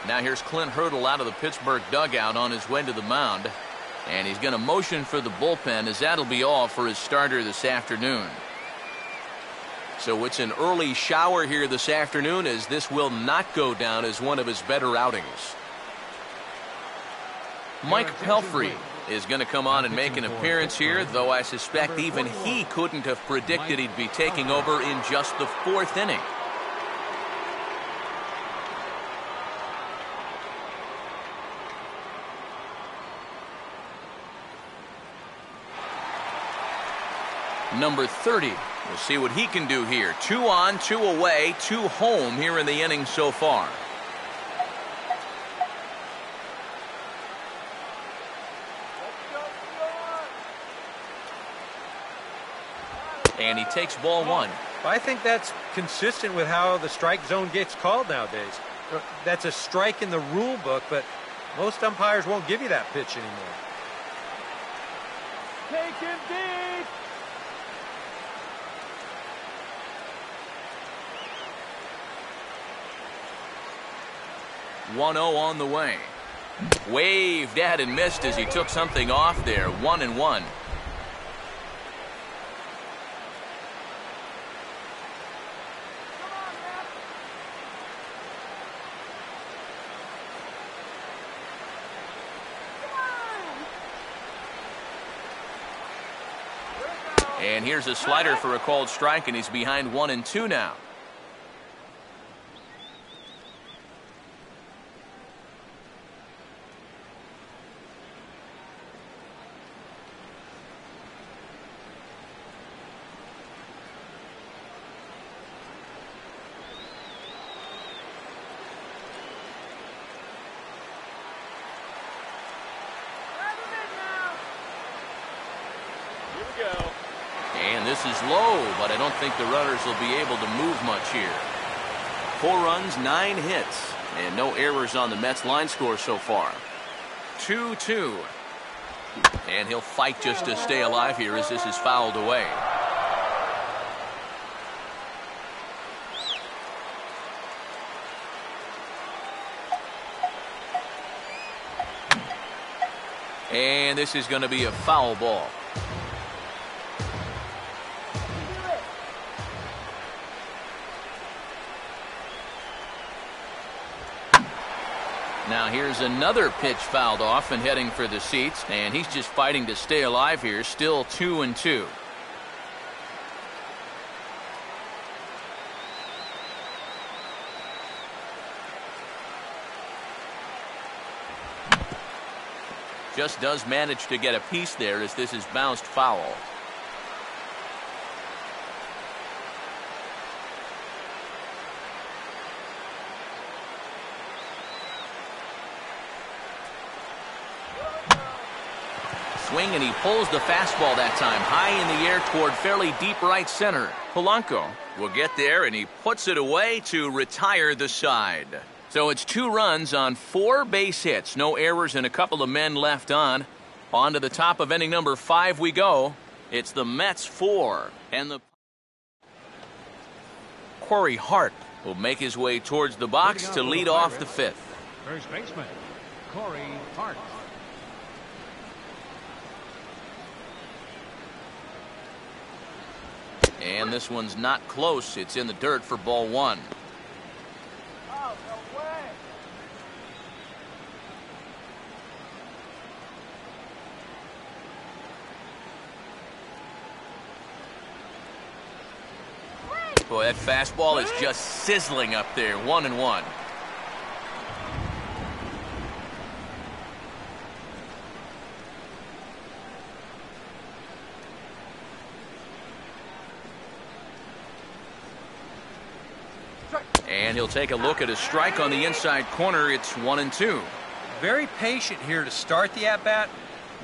Now here's Clint Hurdle out of the Pittsburgh dugout on his way to the mound. And he's going to motion for the bullpen, as that'll be all for his starter this afternoon. So it's an early shower here this afternoon, as this will not go down as one of his better outings. Mike Pelfrey is going to come on and make an appearance here, though I suspect even he couldn't have predicted he'd be taking over in just the 4th inning. Number 30. We'll see what he can do here. 2 on, 2 away, 2 home here in the inning so far. And he takes ball 1. I think that's consistent with how the strike zone gets called nowadays. That's a strike in the rule book, but most umpires won't give you that pitch anymore. Take him deep. 1-0 on the way. Waved at and missed as he took something off there. 1-1. And here's a slider for a called strike, and he's behind 1-2 now. And this is low, but I don't think the runners will be able to move much here. 4 runs, 9 hits, and no errors on the Mets line score so far. 2-2. And he'll fight just to stay alive here as this is fouled away. And this is going to be a foul ball. Now here's another pitch fouled off and heading for the seats, and he's just fighting to stay alive here. Still 2-2. Just does manage to get a piece there as this is bounced foul. Swing, and he pulls the fastball that time high in the air toward fairly deep right center. Polanco will get there, and he puts it away to retire the side. So it's 2 runs on 4 base hits. No errors and a couple of men left on. On to the top of inning number 5 we go. It's the Mets 4. And the Corey Hart will make his way towards the box to lead off the 5th. First baseman, Corey Hart. And this one's not close. It's in the dirt for ball 1. Oh, no way. Boy, that fastball is just sizzling up there. 1-1. And he'll take a look at a strike on the inside corner. It's 1-2. Very patient here to start the at-bat.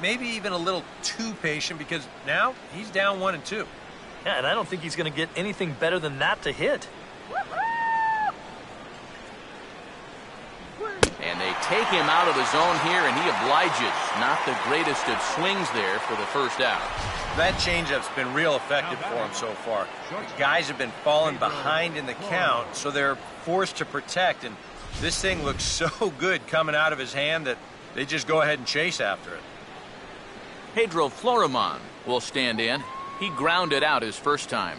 Maybe even a little too patient because now he's down 1-2. Yeah, and I don't think he's going to get anything better than that to hit. And they take him out of the zone here, and he obliges. Not the greatest of swings there for the first out. That changeup's been real effective for him so far. The guys have been falling behind in the count, so they're forced to protect. And this thing looks so good coming out of his hand that they just go ahead and chase after it. Pedro Florimon will stand in. He grounded out his first time.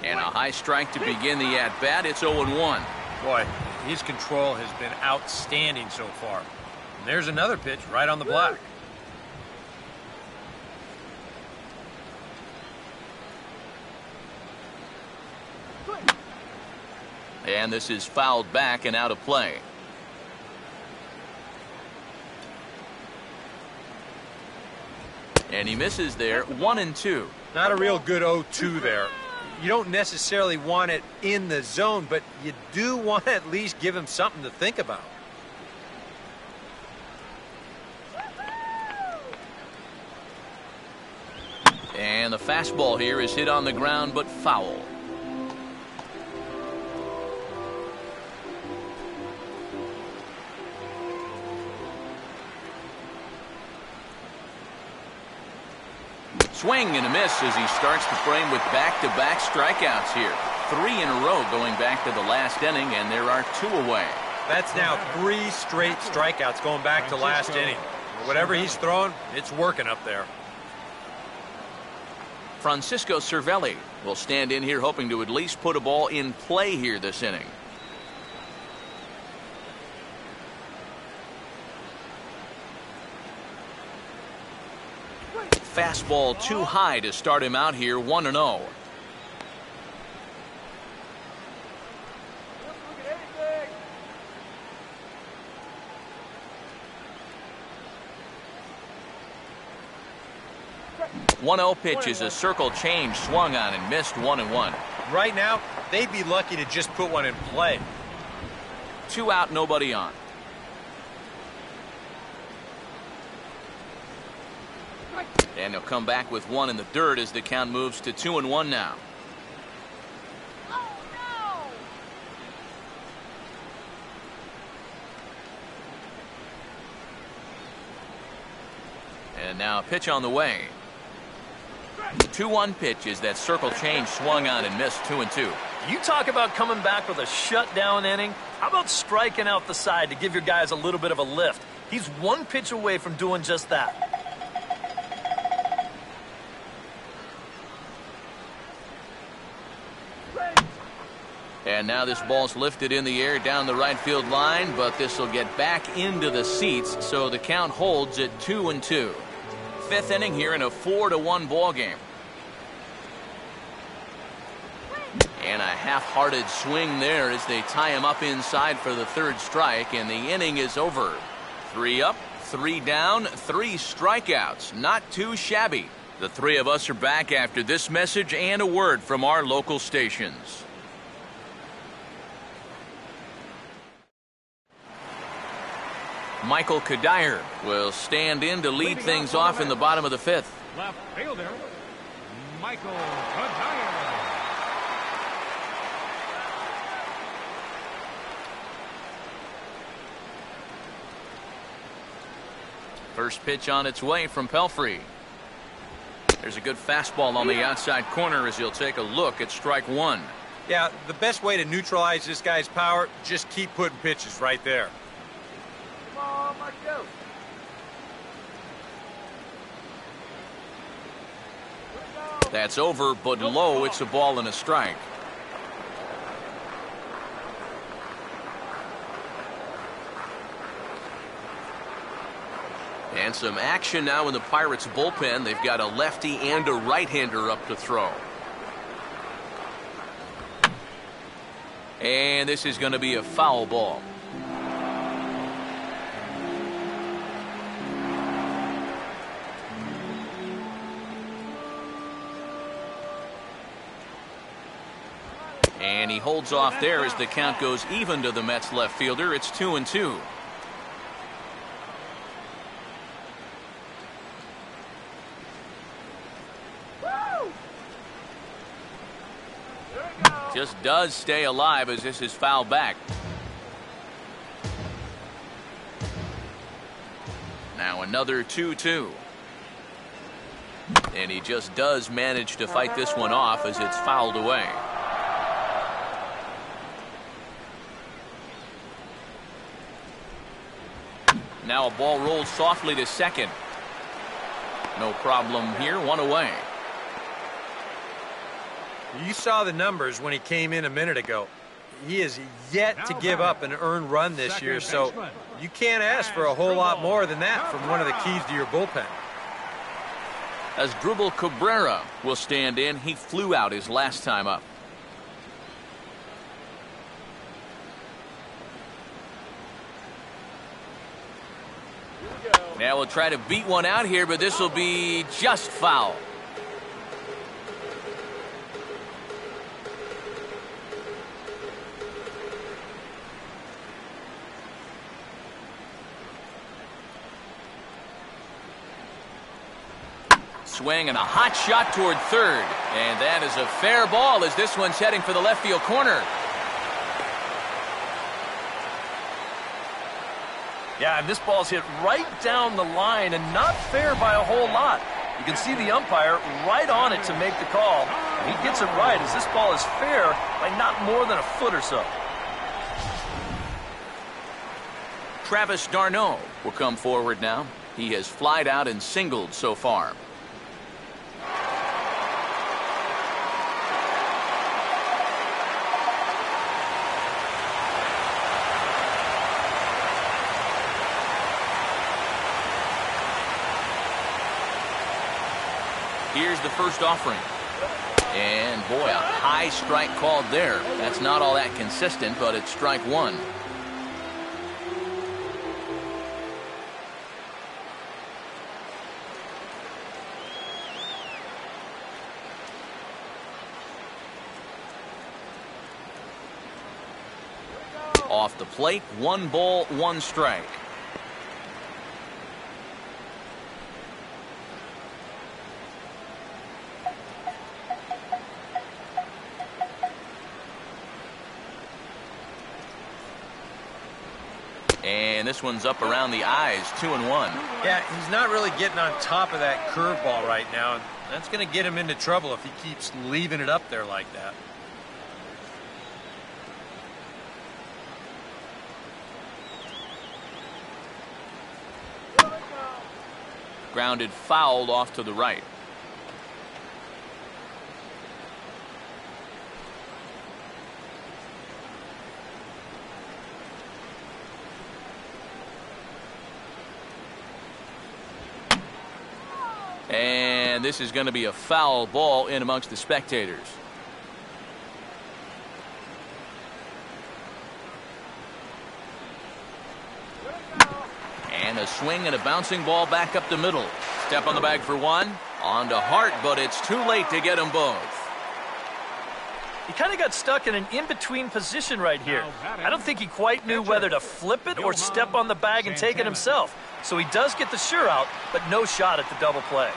And a high strike to begin the at-bat. It's 0-1. Boy, his control has been outstanding so far. And there's another pitch right on the block. And this is fouled back and out of play. And he misses there. 1-2. Not a real good 0-2 there. You don't necessarily want it in the zone, but you do want to at least give him something to think about. And the fastball here is hit on the ground, but foul. Swing and a miss as he starts the frame with back-to-back strikeouts here. 3 in a row going back to the last inning, and there are 2 away. That's now 3 straight strikeouts going back to last inning. Whatever he's throwing, it's working up there. Francisco Cervelli will stand in here hoping to at least put a ball in play here this inning. Fastball too high to start him out here, 1-0. One-0 pitch is a circle change, swung on and missed, 1-1. Right now, they'd be lucky to just put one in play. 2 out, nobody on. And he'll come back with 1 in the dirt as the count moves to 2-1 now. Oh, no! And now a pitch on the way. 2-1 pitch is that circle change, swung on and missed, 2-2. You talk about coming back with a shutdown inning. How about striking out the side to give your guys a little bit of a lift? He's 1 pitch away from doing just that. And now this ball's lifted in the air down the right field line, but this will get back into the seats, so the count holds at 2-2. 5th inning here in a 4-1 ball game. And a half-hearted swing there as they tie him up inside for the 3rd strike, and the inning is over. 3 up, 3 down, 3 strikeouts. Not too shabby. The 3 of us are back after this message and a word from our local stations. Michael Kadire will stand in to lead things off in the bottom of the 5th. Left fielder, Michael Kadire. First pitch on its way from Pelfrey. There's a good fastball on the outside corner as he'll take a look at strike 1. Yeah, the best way to neutralize this guy's power, just keep putting pitches right there. Come on, Marco. That's over, but low. It's a ball and a strike. And some action now in the Pirates bullpen. They've got a lefty and a right-hander up to throw. And this is going to be a foul ball. And he holds off there as the count goes even to the Mets left fielder. It's 2-2. Just does stay alive as this is fouled back. Now another 2-2. And he just does manage to fight this one off as it's fouled away. Now a ball rolls softly to second. No problem here, 1 away. You saw the numbers when he came in a minute ago. He is yet to give up an earned run this year, so you can't ask for a whole lot more than that from one of the keys to your bullpen. As Drupal Cabrera will stand in, he flew out his last time up. Now we'll try to beat one out here, but this will be just foul. Swing and a hot shot toward third. And that is a fair ball as this one's heading for the left field corner. Yeah, and this ball's hit right down the line and not fair by a whole lot. You can see the umpire right on it to make the call. And he gets it right as this ball is fair by not more than a foot or so. Travis d'Arnaud will come forward now. He has flied out and singled so far. Here's the first offering. And boy, a high strike called there. That's not all that consistent, but it's strike one. Off the plate, 1 ball, 1 strike. And this one's up around the eyes, 2-1. Yeah, he's not really getting on top of that curveball right now. And that's going to get him into trouble if he keeps leaving it up there like that. Grounded fouled off to the right. And this is going to be a foul ball in amongst the spectators. And a swing and a bouncing ball back up the middle. Step on the bag for one. On to Hart, but it's too late to get them both. He kind of got stuck in an in-between position right here. I don't think he quite knew whether to flip it or step on the bag and take it himself. So he does get the sure out, but no shot at the double play.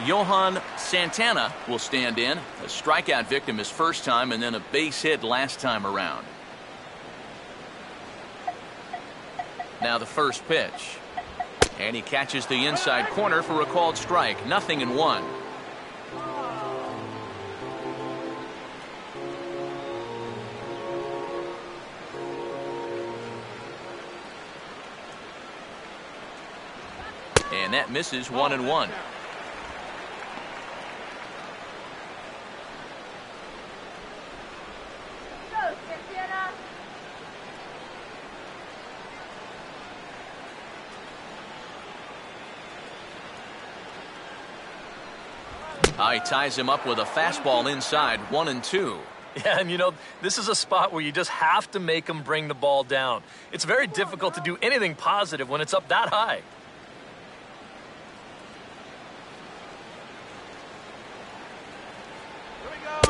Johan Santana will stand in. A strikeout victim his first time and then a base hit last time around. Now the first pitch. And he catches the inside corner for a called strike. 0-1. And that misses. 1-1. He ties him up with a fastball inside. 1-2. Yeah, and you know, this is a spot where you just have to make him bring the ball down. It's very difficult to do anything positive when it's up that high.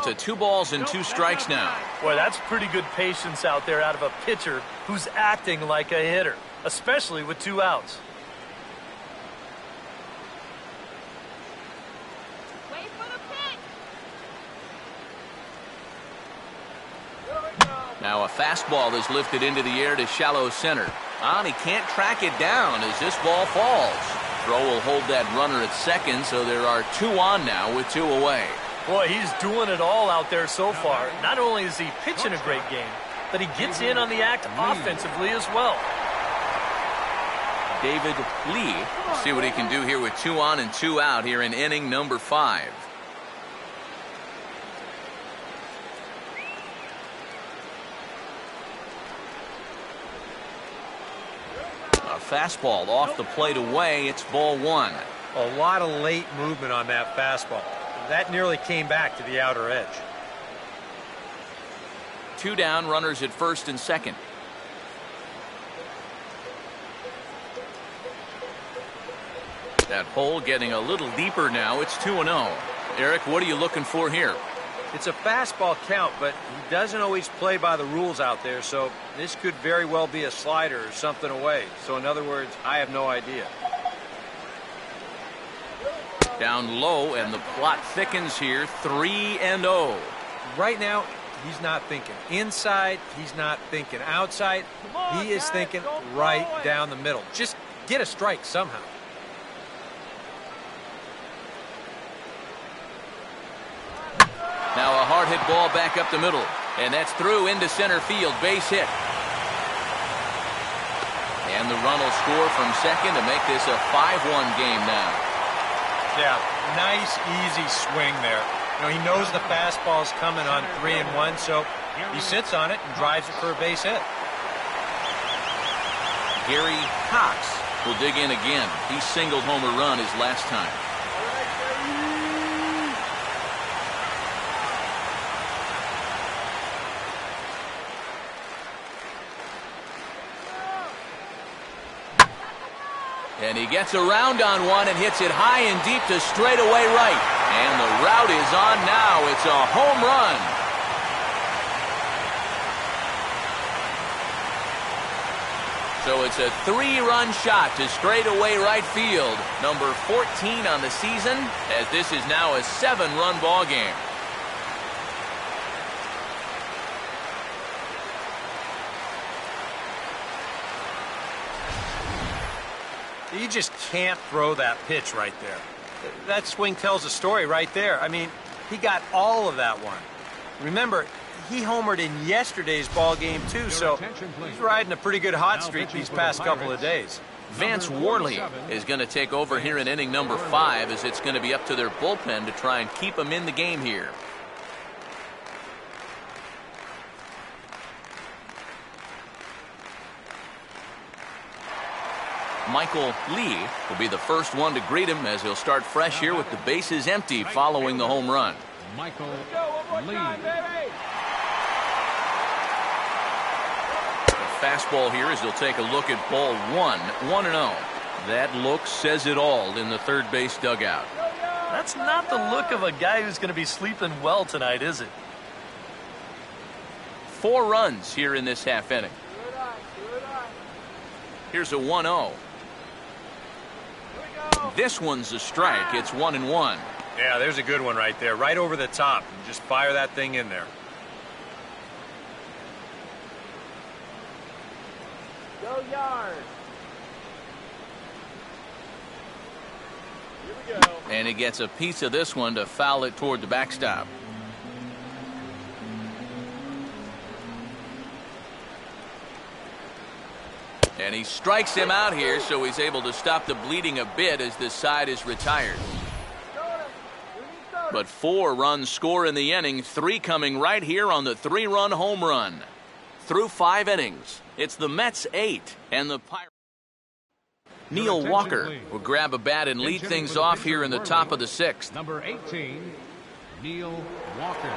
To 2 balls and 2 strikes now. Boy, that's pretty good patience out there out of a pitcher who's acting like a hitter, especially with 2 outs. Wait for the pitch. Now a fastball is lifted into the air to shallow center. And he can't track it down as this ball falls. Throw will hold that runner at second, so there are 2 on now with 2 away. Boy, he's doing it all out there so far. Not only is he pitching a great game, but he gets in on the act offensively as well. David Lee, see what he can do here with 2 on and 2 out here in inning number 5. A fastball off the plate away. It's ball 1. A lot of late movement on that fastball. That nearly came back to the outer edge. 2 down, runners at first and second. That hole getting a little deeper now. It's 2-0. Eric, what are you looking for here? It's a fastball count, but he doesn't always play by the rules out there, so this could very well be a slider or something away. So in other words, I have no idea. Down low, and the plot thickens here. 3-0. Right now, he's not thinking inside. He's not thinking outside. He is thinking right down the middle. Just get a strike somehow. Now a hard hit ball back up the middle. And that's through into center field. Base hit. And the run will score from second to make this a 5-1 game now. Yeah, nice, easy swing there. You know, he knows the fastball's coming on 3-1, so he sits on it and drives it for a base hit. Gary Cox will dig in again. He singled home a run his last time. And he gets around on one and hits it high and deep to straightaway right. And the route is on now. It's a home run. So it's a 3-run shot to straightaway right field. Number 14 on the season, as this is now a 7-run ball game. You just can't throw that pitch right there. That swing tells a story right there. I mean, he got all of that one. Remember, he homered in yesterday's ball game too, so he's riding a pretty good hot streak these past couple of days. Vance Worley is going to take over here in inning number 5, as it's going to be up to their bullpen to try and keep them in the game here. Michael Lee will be the first one to greet him, as he'll start fresh here with the bases empty following the home run. Michael Lee. The fastball here as he'll take a look at ball 1-0. That look says it all in the third base dugout. That's not the look of a guy who's going to be sleeping well tonight, is it? 4 runs here in this half inning. Here's a 1-0. This one's a strike. It's 1-1. Yeah, there's a good one right there, right over the top. Just fire that thing in there. Go Yard. Here we go. And he gets a piece of this one to foul it toward the backstop. And he strikes him out here, so he's able to stop the bleeding a bit as this side is retired. But 4 runs score in the inning, 3 coming right here on the 3-run home run. Through 5 innings, it's the Mets 8 and the Pirates. Neil Walker will grab a bat and lead things off here in the top of the 6th. Number 18, Neil Walker.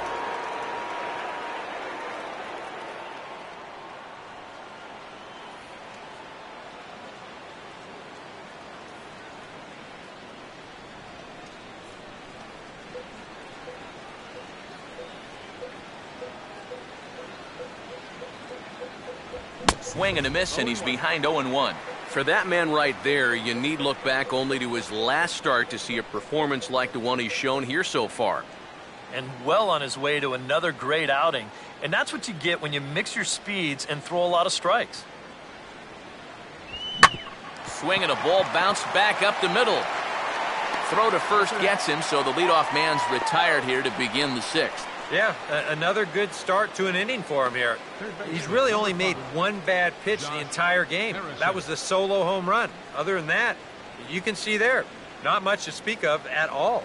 Swing and a miss, and he's behind 0-1. For that man right there, you need look back only to his last start to see a performance like the one he's shown here so far. And well on his way to another great outing. And that's what you get when you mix your speeds and throw a lot of strikes. Swing and a ball bounced back up the middle. Throw to first gets him, so the leadoff man's retired here to begin the 6th. Yeah, another good start to an inning for him here. He's really only made one bad pitch the entire game. That was the solo home run. Other than that, you can see there, not much to speak of at all.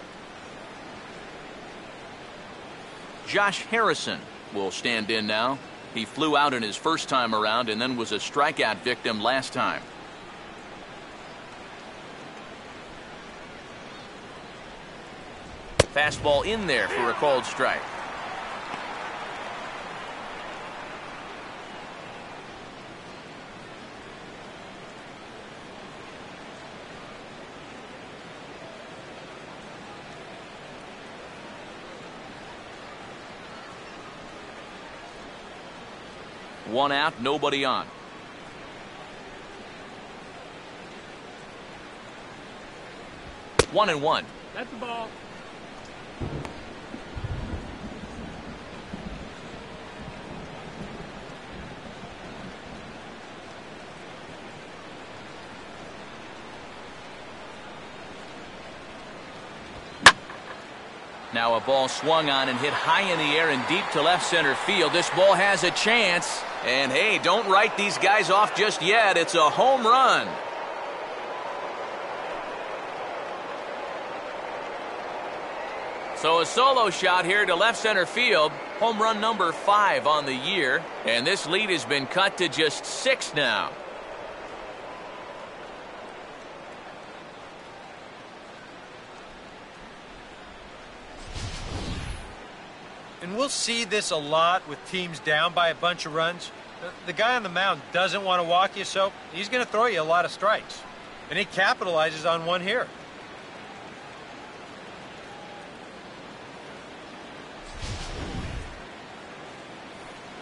Josh Harrison will stand in now. He flew out in his first time around and then was a strikeout victim last time. Fastball in there for a called strike. One out, nobody on. One and one. That's the ball. Now a ball swung on and hit high in the air and deep to left center field. This ball has a chance. And hey, don't write these guys off just yet. It's a home run. So a solo shot here to left center field. Home run number 5 on the year. And this lead has been cut to just 6 now. And we'll see this a lot with teams down by a bunch of runs. The guy on the mound doesn't want to walk you, so he's going to throw you a lot of strikes. And he capitalizes on one here.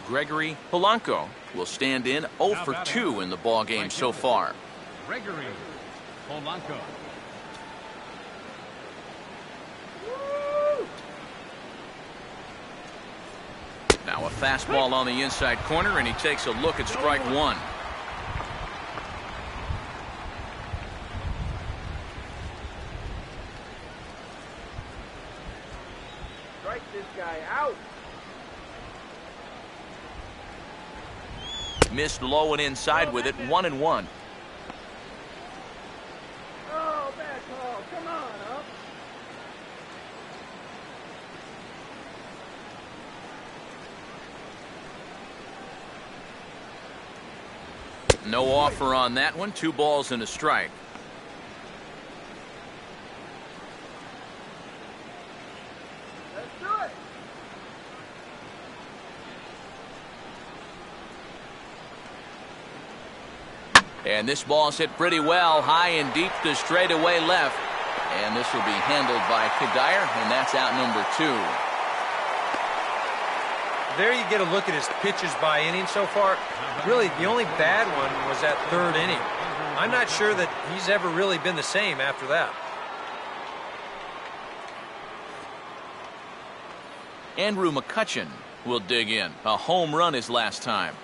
Gregory Polanco will stand in 0 for 2 in the ball game so far. Gregory Polanco. Now a fastball on the inside corner, and he takes a look at strike 1. Strike this guy out. Missed low and inside with it, 1-1. Oh, bad call. Come on, up. No offer on that one. 2 balls and a strike. Let's do it. And this ball's hit pretty well, high and deep to straightaway left. And this will be handled by Kadire, and that's out number 2. There you get a look at his pitches by inning so far. Really, the only bad one was that 3rd inning. I'm not sure that he's ever really been the same after that. Andrew McCutchen will dig in. A home run his last time.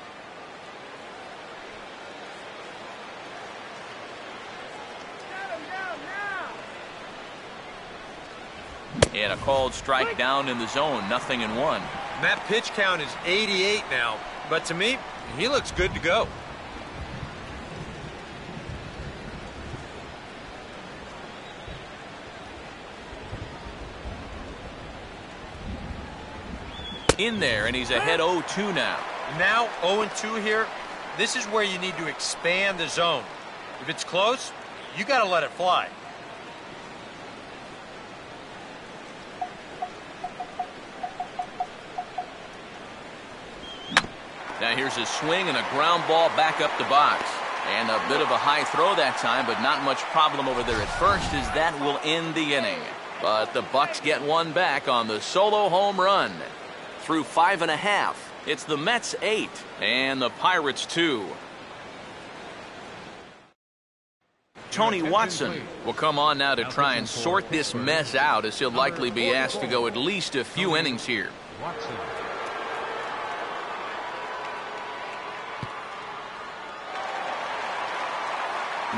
Get him down now. And a called strike down in the zone, 0-1. And that pitch count is 88 now. But to me, he looks good to go. In there, and he's ahead 0-2 now. Now 0-2 here. This is where you need to expand the zone. If it's close, you got to let it fly. Now here's a swing and a ground ball back up the box. And a bit of a high throw that time, but not much problem over there at first, as that will end the inning. But the Bucks get one back on the solo home run. Through 5.5, it's the Mets 8 and the Pirates 2. Tony Watson will come on now to try and sort this mess out, as he'll likely be asked to go at least a few innings here. Watson.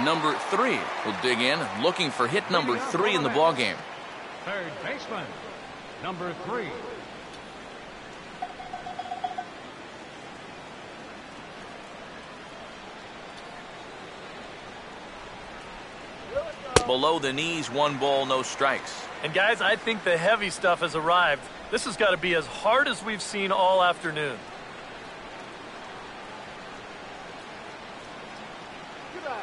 Number 3 will dig in, looking for hit number 3 in the ballgame. Third baseman, number 3. Below the knees, 1 ball, no strikes. And guys, I think the heavy stuff has arrived. This has got to be as hard as we've seen all afternoon. Goodbye.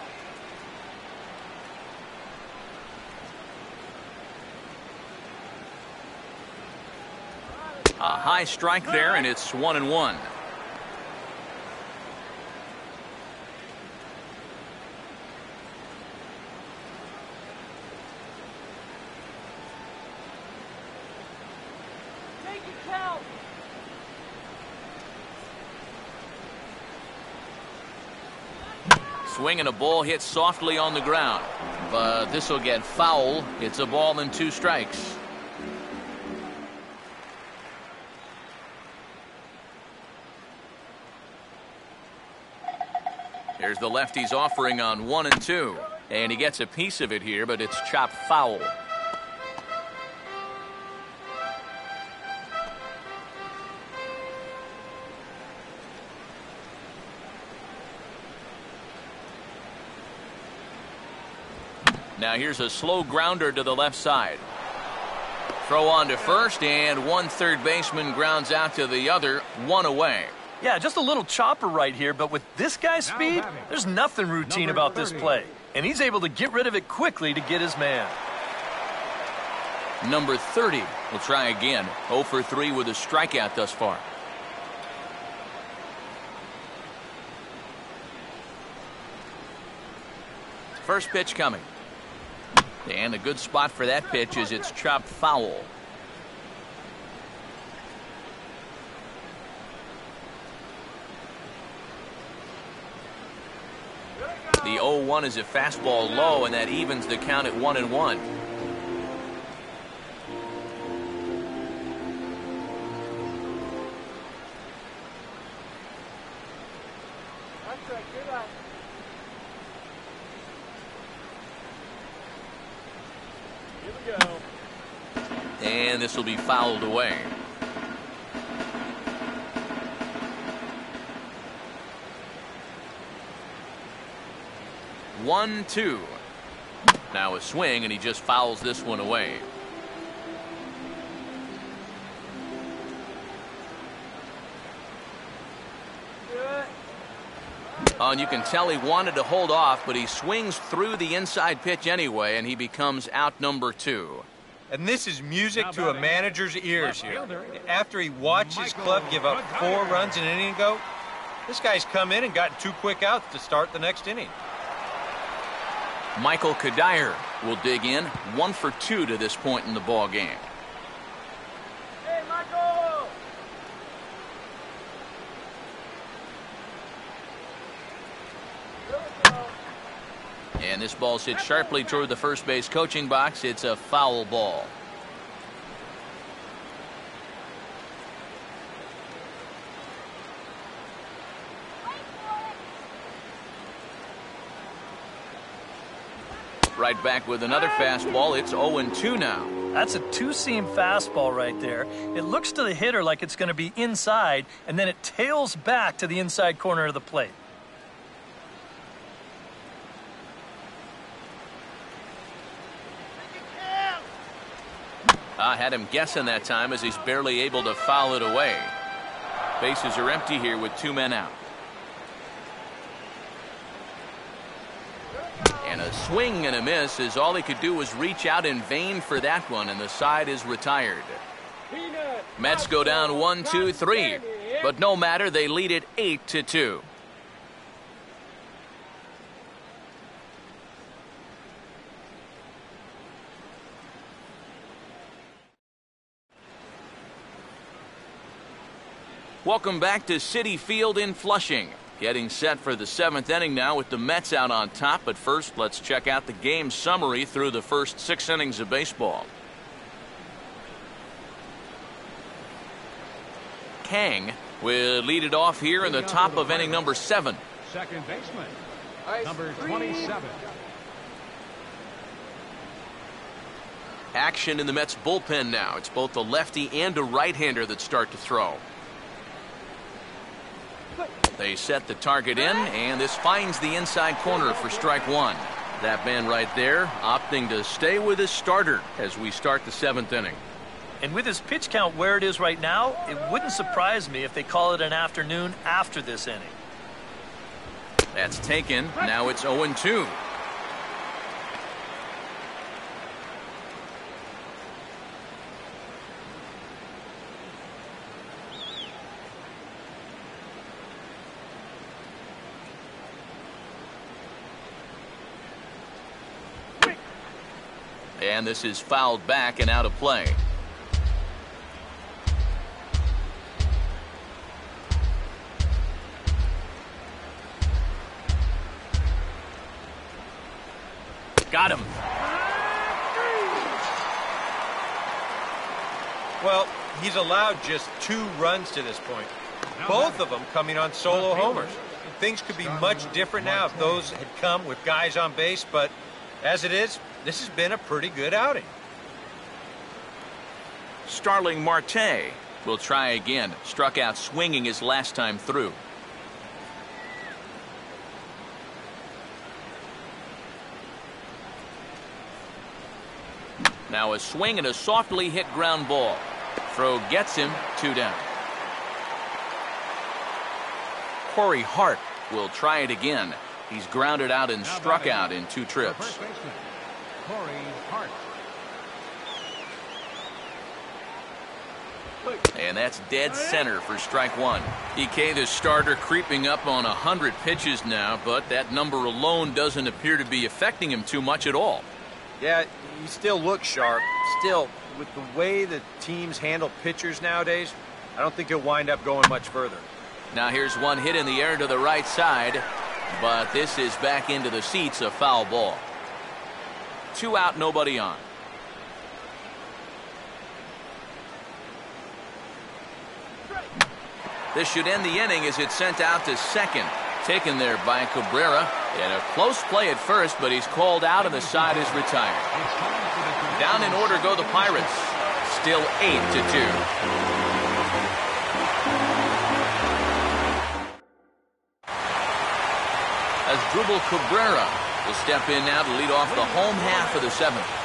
A high strike there, and it's 1-1. Make it count. Swing and a ball hit softly on the ground, but this will get foul. It's a ball and 2 strikes. Here's the lefty's offering on 1 and 2, and he gets a piece of it here, but it's chopped foul. Now here's a slow grounder to the left side. Throw on to first, and one third baseman grounds out to the other, one away. Yeah, just a little chopper right here, but with this guy's speed, there's nothing routine about this play. And he's able to get rid of it quickly to get his man. Number 30 will try again. 0 for 3 with a strikeout thus far. First pitch coming. And a good spot for that pitch is it's chopped foul. The 0-1 is a fastball low, and that evens the count at 1-1. And this will be fouled away. One, two. Now a swing, and he just fouls this one away. Oh, and you can tell he wanted to hold off, but he swings through the inside pitch anyway, and he becomes out number 2. And this is music to a manager's ears here. After he watched his club give up 4 runs in an inning ago, this guy's come in and gotten 2 quick outs to start the next inning. Michael Kadire will dig in, 1 for 2 to this point in the ball game. Hey, Michael! And this ball's hit sharply toward the first base coaching box. It's a foul ball. Right back with another fastball. It's 0-2 now. That's a two-seam fastball right there. It looks to the hitter like it's going to be inside, and then it tails back to the inside corner of the plate. I had him guessing that time as he's barely able to foul it away. Bases are empty here with 2 men out. And a swing and a miss as all he could do was reach out in vain for that one, and the side is retired. Mets go down 1, 2, 3. But no matter, they lead it 8-2. Welcome back to Citi Field in Flushing. Getting set for the 7th inning now with the Mets out on top. But first, let's check out the game summary through the first 6 innings of baseball. Kang will lead it off here in the top of inning number 7. Second baseman, number 27. Action in the Mets bullpen now. It's both a lefty and a right-hander that start to throw. They set the target in, and this finds the inside corner for strike 1. That man right there opting to stay with his starter as we start the 7th inning. And with his pitch count where it is right now, it wouldn't surprise me if they call it an afternoon after this inning. That's taken. Now it's 0-2. And this is fouled back and out of play. Got him. Well, he's allowed just 2 runs to this point. Both of them coming on solo homers. Things could be much different now if those had come with guys on base, but as it is, this has been a pretty good outing. Starling Marte will try again. Struck out swinging his last time through. Now a swing and a softly hit ground ball. Throw gets him, 2 down. Corey Hart will try it again. He's grounded out and struck out in 2 trips. Corey Hart. And that's dead center for strike 1. EK, the starter, creeping up on 100 pitches now, but that number alone doesn't appear to be affecting him too much at all. Yeah, he still looks sharp. Still, with the way the teams handle pitchers nowadays, I don't think he'll wind up going much further. Now here's one hit in the air to the right side, but this is back into the seats, a foul ball. 2 out, nobody on. This should end the inning as it's sent out to second. Taken there by Cabrera. And a close play at first, but he's called out and the side is retired. Down in order go the Pirates. Still 8-2. Asdrubal Cabrera will step in now to lead off the home half of the 7th.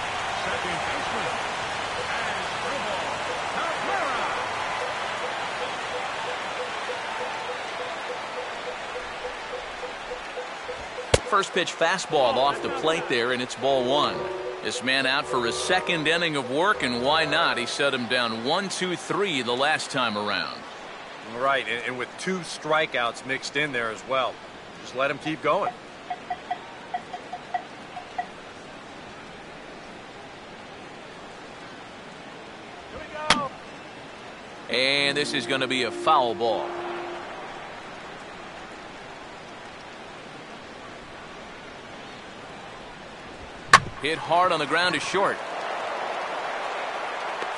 First pitch fastball off the plate there, and it's ball 1. This man out for his 2nd inning of work, and why not? He set him down 1-2-3 the last time around. Right, and with 2 strikeouts mixed in there as well. Just let him keep going. Here we go. And this is going to be a foul ball. Hit hard on the ground to short.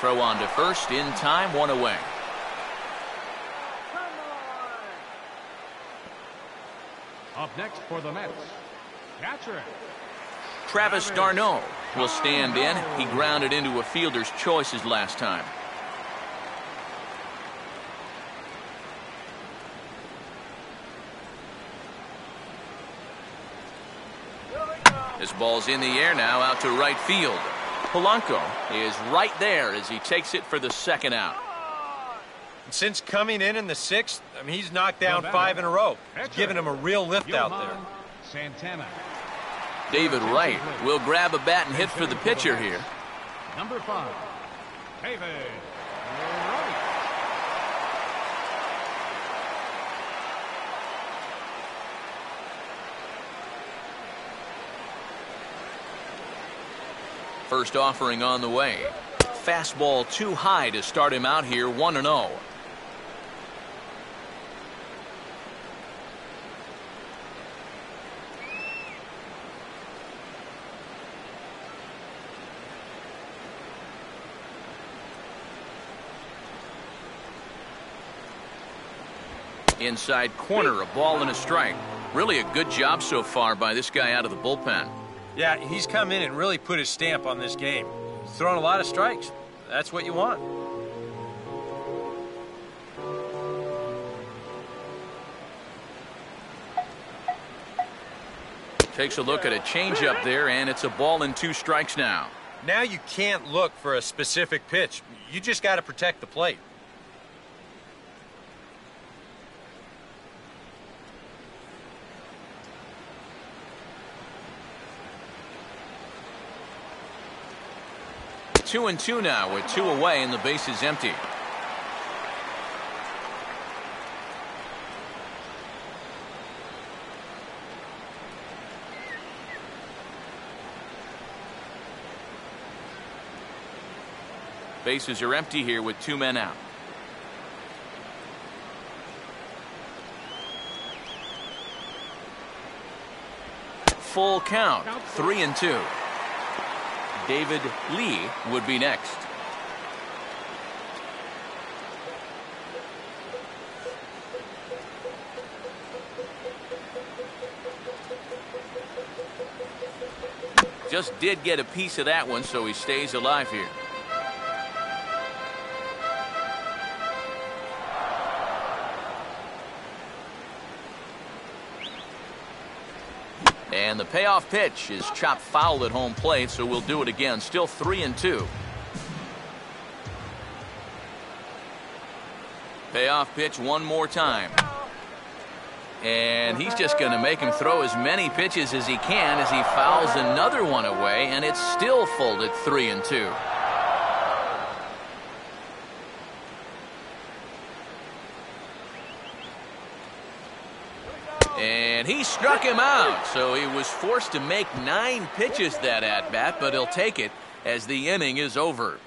Throw on to first in time, 1 away. Come on. Up next for the Mets, catcher. Travis d'Arnaud will stand in. He grounded into a fielder's choice his last time. This ball's in the air now, out to right field. Polanco is right there as he takes it for the 2nd out. Since coming in the 6th, I mean, he's knocked down 5 in a row. He's giving him a real lift out there. Santana. David Wright will grab a bat and hit for the pitcher here. Number 5, David Wright. First offering on the way. Fastball too high to start him out here, 1-0. Inside corner, a ball and a strike. Really a good job so far by this guy out of the bullpen. Yeah, he's come in and really put his stamp on this game. He's thrown a lot of strikes. That's what you want. Takes a look at a changeup there, and it's a ball and 2 strikes now. Now you can't look for a specific pitch. You just got to protect the plate. Two and 2 now with 2 away and the base is empty. Bases are empty here with 2 men out. Full count, 3 and 2. David Lee would be next. Just did get a piece of that one, so he stays alive here. And And the payoff pitch is chopped foul at home plate, so we'll do it again. Still 3-2. Payoff pitch one more time. And he's just going to make him throw as many pitches as he can as he fouls another one away, and it's still full at 3-2. And he struck him out, so he was forced to make 9 pitches that at-bat, but he'll take it as the inning is over.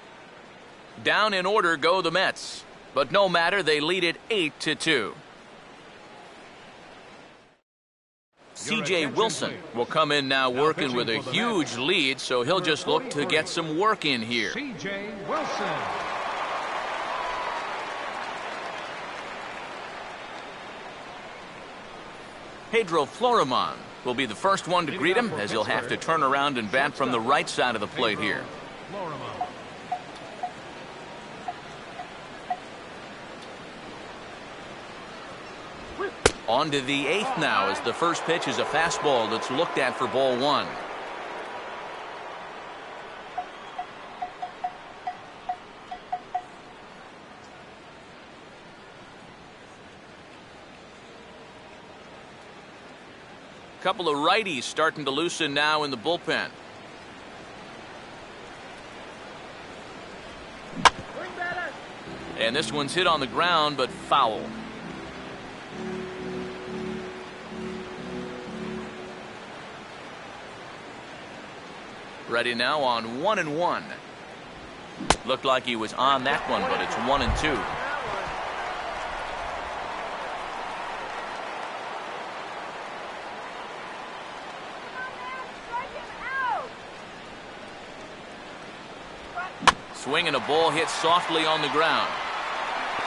Down in order go the Mets, but no matter, they lead it 8-2. C.J. Wilson will come in now working with a huge lead, so he'll just look to get some work in here. C.J. Wilson. Pedro Florimon will be the first one to greet him, as he'll have to turn around and bat from the right side of the plate here. Florimon. On to the 8th now, as the first pitch is a fastball that's looked at for ball 1. Couple of righties starting to loosen now in the bullpen. And this one's hit on the ground, but foul. Ready now on 1-1. Looked like he was on that one, but it's 1-2. Swinging a ball hit softly on the ground.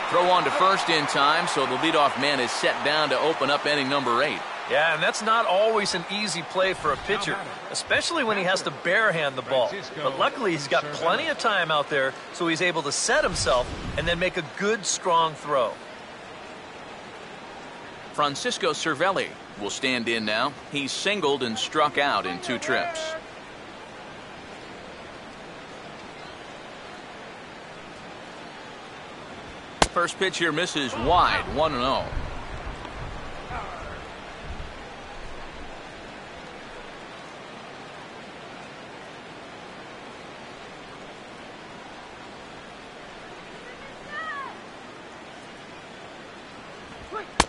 Throw on to first in time, so the leadoff man is set down to open up inning number 8. Yeah, and that's not always an easy play for a pitcher, especially when he has to barehand the ball. But luckily, he's got plenty of time out there, so he's able to set himself and then make a good, strong throw. Francisco Cervelli will stand in now. He's singled and struck out in 2 trips. First pitch here misses wide, 1-0.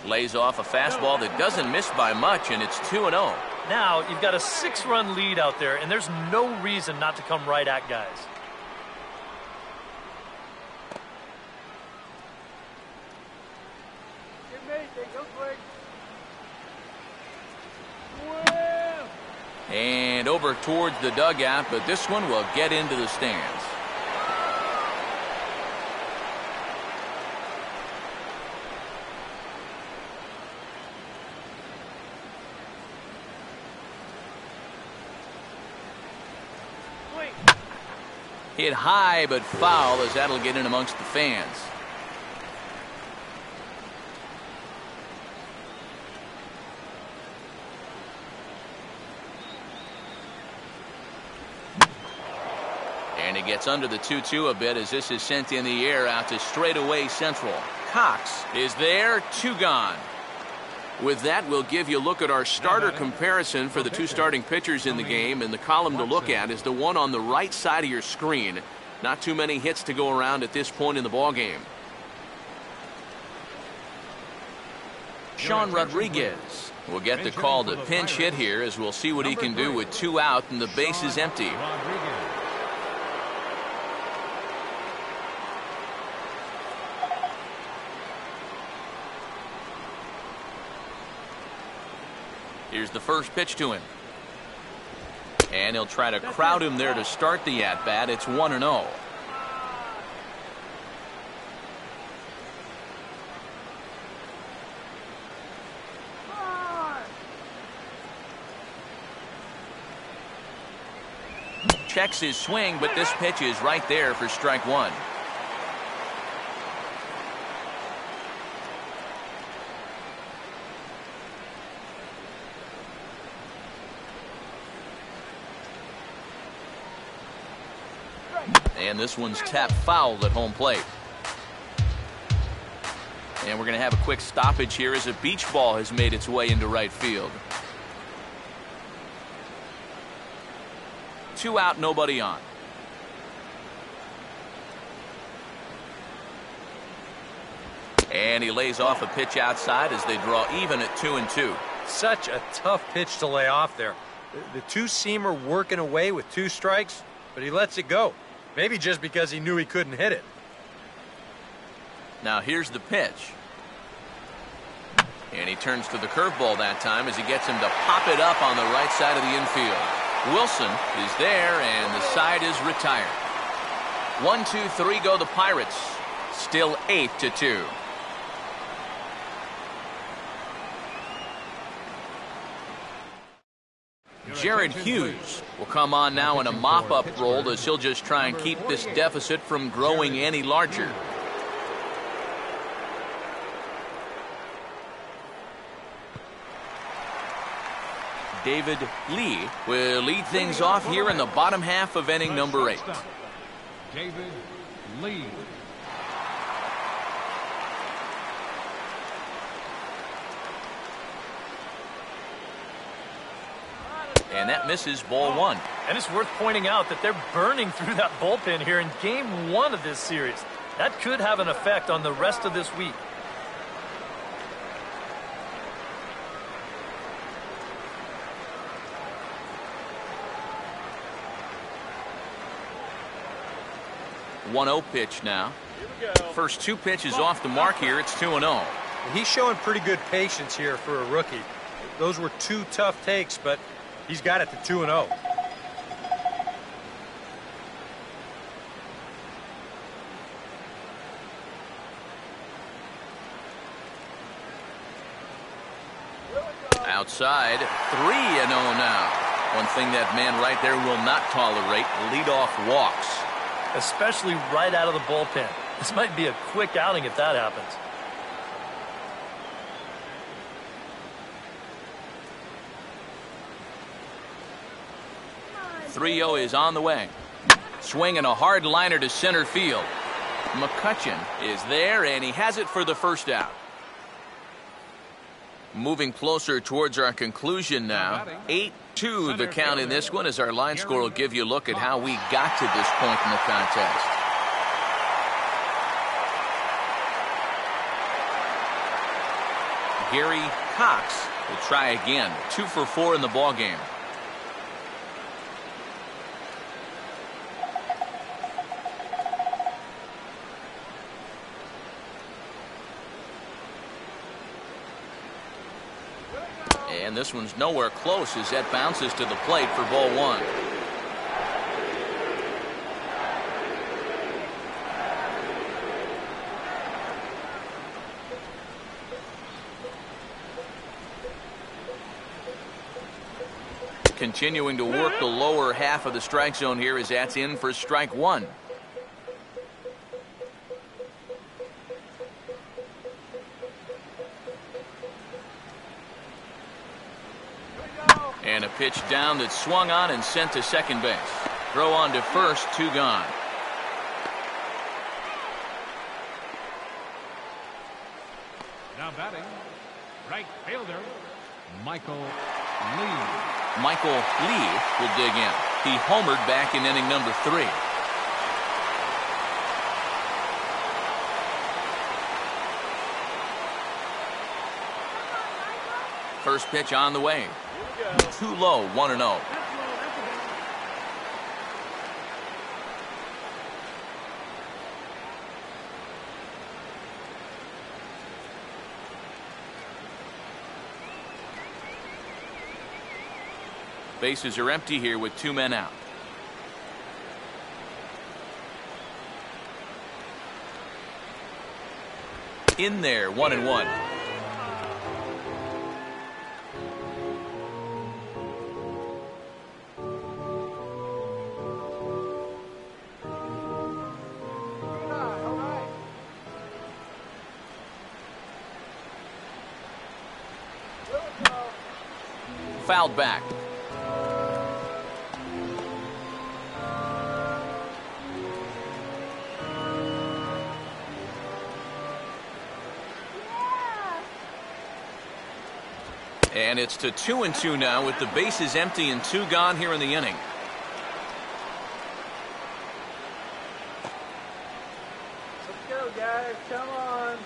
Lays off a fastball that doesn't miss by much, and it's 2-0. Now, you've got a 6-run lead out there, and there's no reason not to come right at guys. And over towards the dugout, but this one will get into the stands. Hit high but foul, as that'll get in amongst the fans. And he gets under the 2-2 a bit, as this is sent in the air out to straightaway central. Cox is there, 2 gone. With that, we'll give you a look at our starter comparison for the 2 starting pitchers in the game, and the column to look at is the one on the right side of your screen. Not too many hits to go around at this point in the ballgame. Sean Rodriguez will get the call to pinch hit here, as we'll see what he can do with 2 out and the base is empty. Here's the first pitch to him. And he'll try to crowd him there to start the at-bat. It's 1-0. Checks his swing, but this pitch is right there for strike 1. And this one's tapped foul at home plate. And we're going to have a quick stoppage here as a beach ball has made its way into right field. 2 out, nobody on. And he lays off a pitch outside as they draw even at 2-2. Such a tough pitch to lay off there. The two-seamer working away with 2 strikes, but he lets it go. Maybe just because he knew he couldn't hit it. Now here's the pitch. And he turns to the curveball that time as he gets him to pop it up on the right side of the infield. Wilson is there, and the side is retired. 1-2-3 go the Pirates. Still 8-2. Jared Hughes will come on now in a mop-up role as he'll just try and keep this deficit from growing any larger. David Lee will lead things off here in the bottom half of inning number 8. David Lee. And that misses, ball 1. And it's worth pointing out that they're burning through that bullpen here in game 1 of this series. That could have an effect on the rest of this week. One-0 pitch now. First 2 pitches off the mark here. It's 2-0. He's showing pretty good patience here for a rookie. Those were 2 tough takes, but he's got it to 2-0. Outside, 3-0 now. One thing that man right there will not tolerate, leadoff walks. Especially right out of the bullpen. This might be a quick outing if that happens. 3-0 is on the way. Swinging a hard liner to center field. McCutchen is there, and he has it for the first out. Moving closer towards our conclusion now. 8-2 the count in this one, as our line score will give you a look at how we got to this point in the contest. Gary Cox will try again. 2 for 4 in the ballgame. And this one's nowhere close as that bounces to the plate for ball 1. Continuing to work the lower half of the strike zone here as that's in for strike 1. And a pitch down that's swung on and sent to second base. Throw on to first, 2 gone. Now batting, right fielder, Michael Lee. Michael Lee will dig in. He homered back in inning number 3. First pitch on the way. Too low, 1-0. Bases are empty here with 2 men out. In there, 1-1. Fouled back. And it's to 2-2 now with the bases empty and 2 gone here in the inning. Let's go, guys. Come on.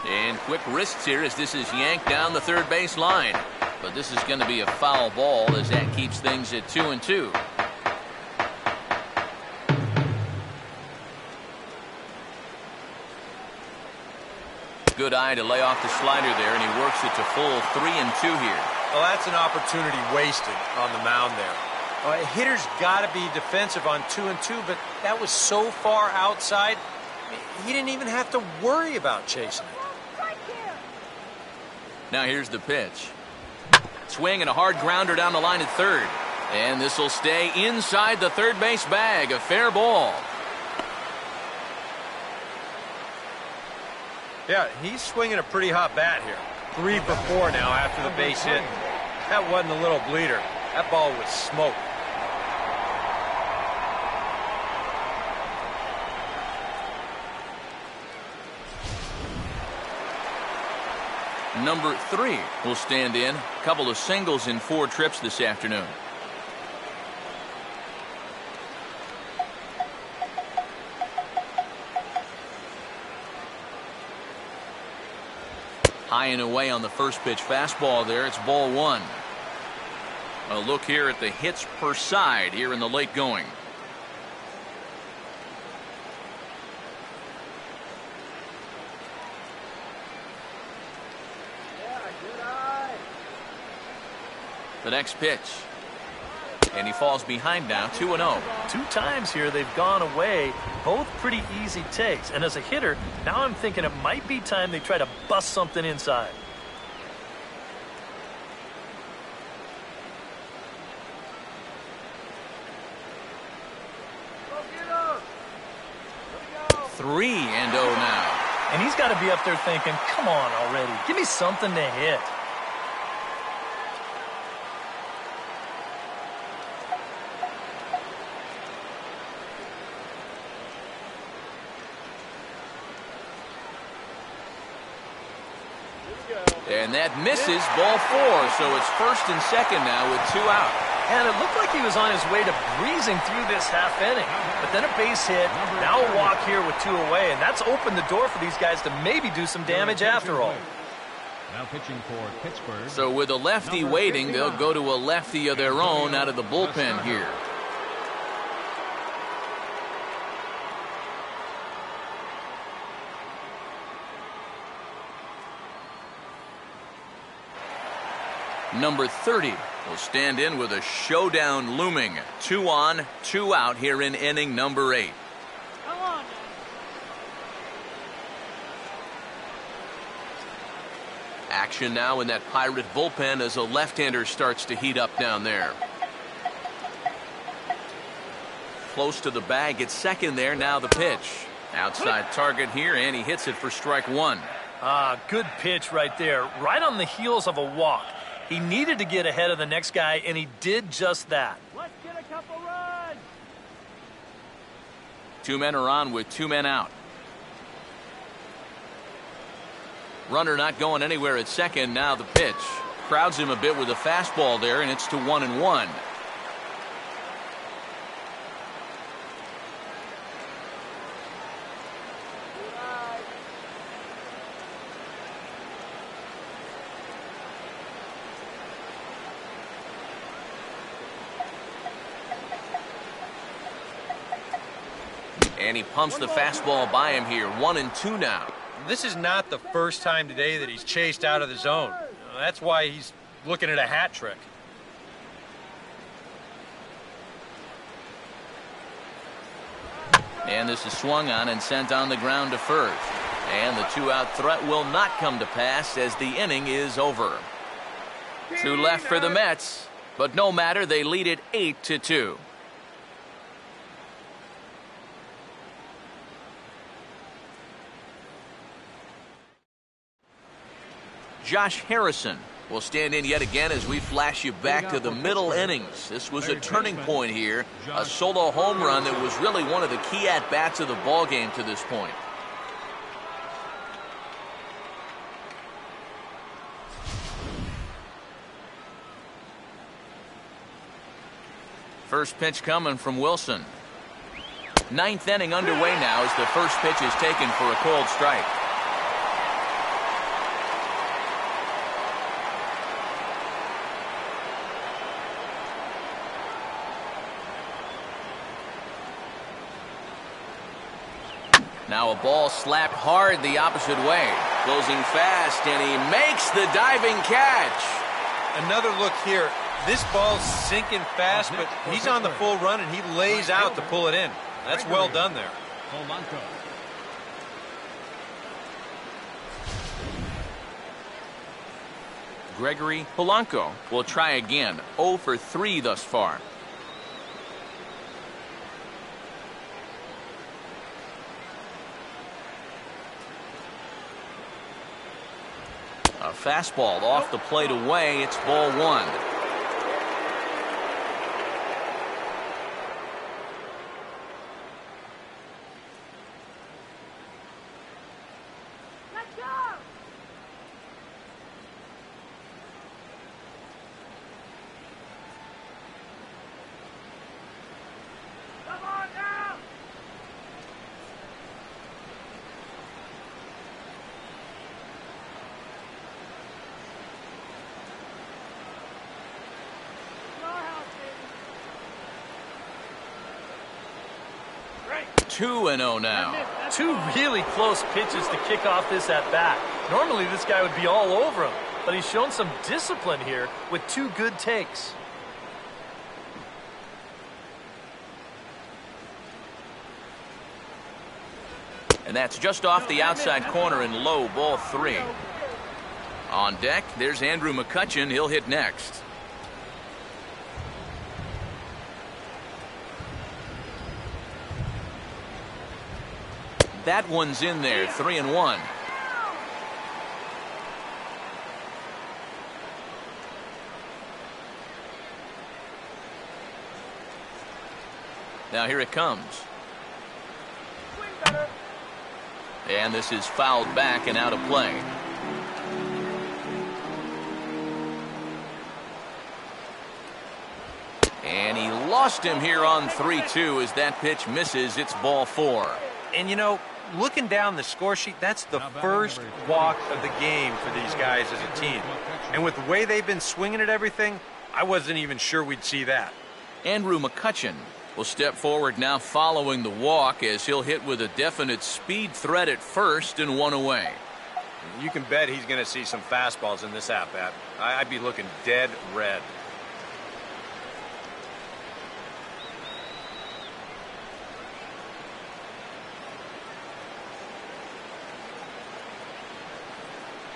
And quick wrists here as this is yanked down the third base line. But this is going to be a foul ball as that keeps things at 2-2. Good eye to lay off the slider there, and he works it to full 3-2 here. Well, that's an opportunity wasted on the mound there. A hitter's got to be defensive on 2-2, but that was so far outside, he didn't even have to worry about chasing it. Now here's the pitch. Swing and a hard grounder down the line at third. And this will stay inside the third base bag. A fair ball. Yeah, he's swinging a pretty hot bat here. 3 for 4 now after the base hit. That wasn't a little bleeder. That ball was smoke. Number 3 will stand in. A couple of singles in 4 trips this afternoon. High and away on the first pitch fastball there. It's ball 1. A look here at the hits per side here in the late going. The next pitch. And he falls behind now, 2-0. 2 times here they've gone away, both pretty easy takes. And as a hitter, now I'm thinking it might be time they try to bust something inside. Go. 3-0 now. And he's got to be up there thinking, come on already, give me something to hit. And that misses, ball 4. So it's first and second now with 2 out. And it looked like he was on his way to breezing through this half inning. But then a base hit, now a walk here with 2 away. And that's opened the door for these guys to maybe do some damage after all. Now pitching for Pittsburgh. So with a lefty waiting, they'll go to a lefty of their own out of the bullpen here. Number 30 will stand in with a showdown looming. 2 on, 2 out here in inning number 8. Come on. Action now in that Pirate bullpen as a left-hander starts to heat up down there. Close to the bag at second there. Now the pitch. Outside target here, and he hits it for strike 1. Good pitch right there. Right on the heels of a walk. He needed to get ahead of the next guy, and he did just that. Let's get a couple runs. 2 men are on with 2 men out. Runner not going anywhere at second. Now the pitch. Crowds him a bit with a fastball there, and it's to 1-1. And he pumps the fastball by him here. 1-2 now. This is not the first time today that he's chased out of the zone. That's why he's looking at a hat trick. And this is swung on and sent on the ground to first. And the 2-out threat will not come to pass as the inning is over. 2 left for the Mets, but no matter, they lead it 8-2. Josh Harrison We'll stand in yet again as we flash you back to the middle innings. This was a turning point here, a solo home run that was really one of the key at-bats of the ball game to this point. First pitch coming from Wilson. Ninth inning underway now as the first pitch is taken for a cold strike. Now a ball slapped hard the opposite way. Closing fast, and he makes the diving catch. Another look here. This ball's sinking fast, but he's on the full run, and he lays out to pull it in. That's well done there. Polanco. Gregory Polanco will try again. 0 for 3 thus far. A fastball off the plate away. It's ball 1. Let's go! Come on now! Your house, baby. 2-0 now. Two really close pitches to kick off this at-bat. Normally this guy would be all over him, but he's shown some discipline here with 2 good takes. And that's just off the outside corner and low, ball 3. On deck, there's Andrew McCutchen. He'll hit next. That one's in there, 3-1. Now here it comes. Swing better. And this is fouled back and out of play. And he lost him here on 3-2 as that pitch misses. It's ball 4. And, you know, looking down the score sheet, that's the first walk of the game for these guys as a team. And with the way they've been swinging at everything, I wasn't even sure we'd see that. Andrew McCutchen will step forward now following the walk as he'll hit with a definite speed threat at first and 1 away. You can bet he's going to see some fastballs in this at-bat. I'd be looking dead red.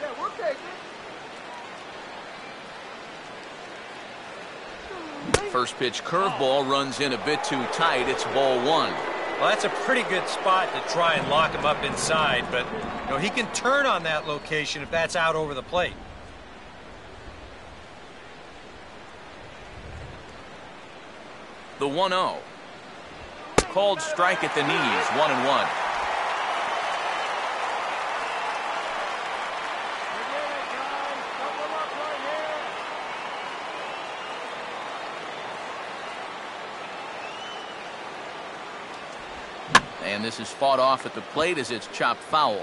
Yeah, we'll take it. First pitch curveball runs in a bit too tight. It's ball 1. Well, that's a pretty good spot to try and lock him up inside, but you know, he can turn on that location if that's out over the plate. The 1-0. Called strike at the knees, 1-1. And this is fought off at the plate as it's chopped foul.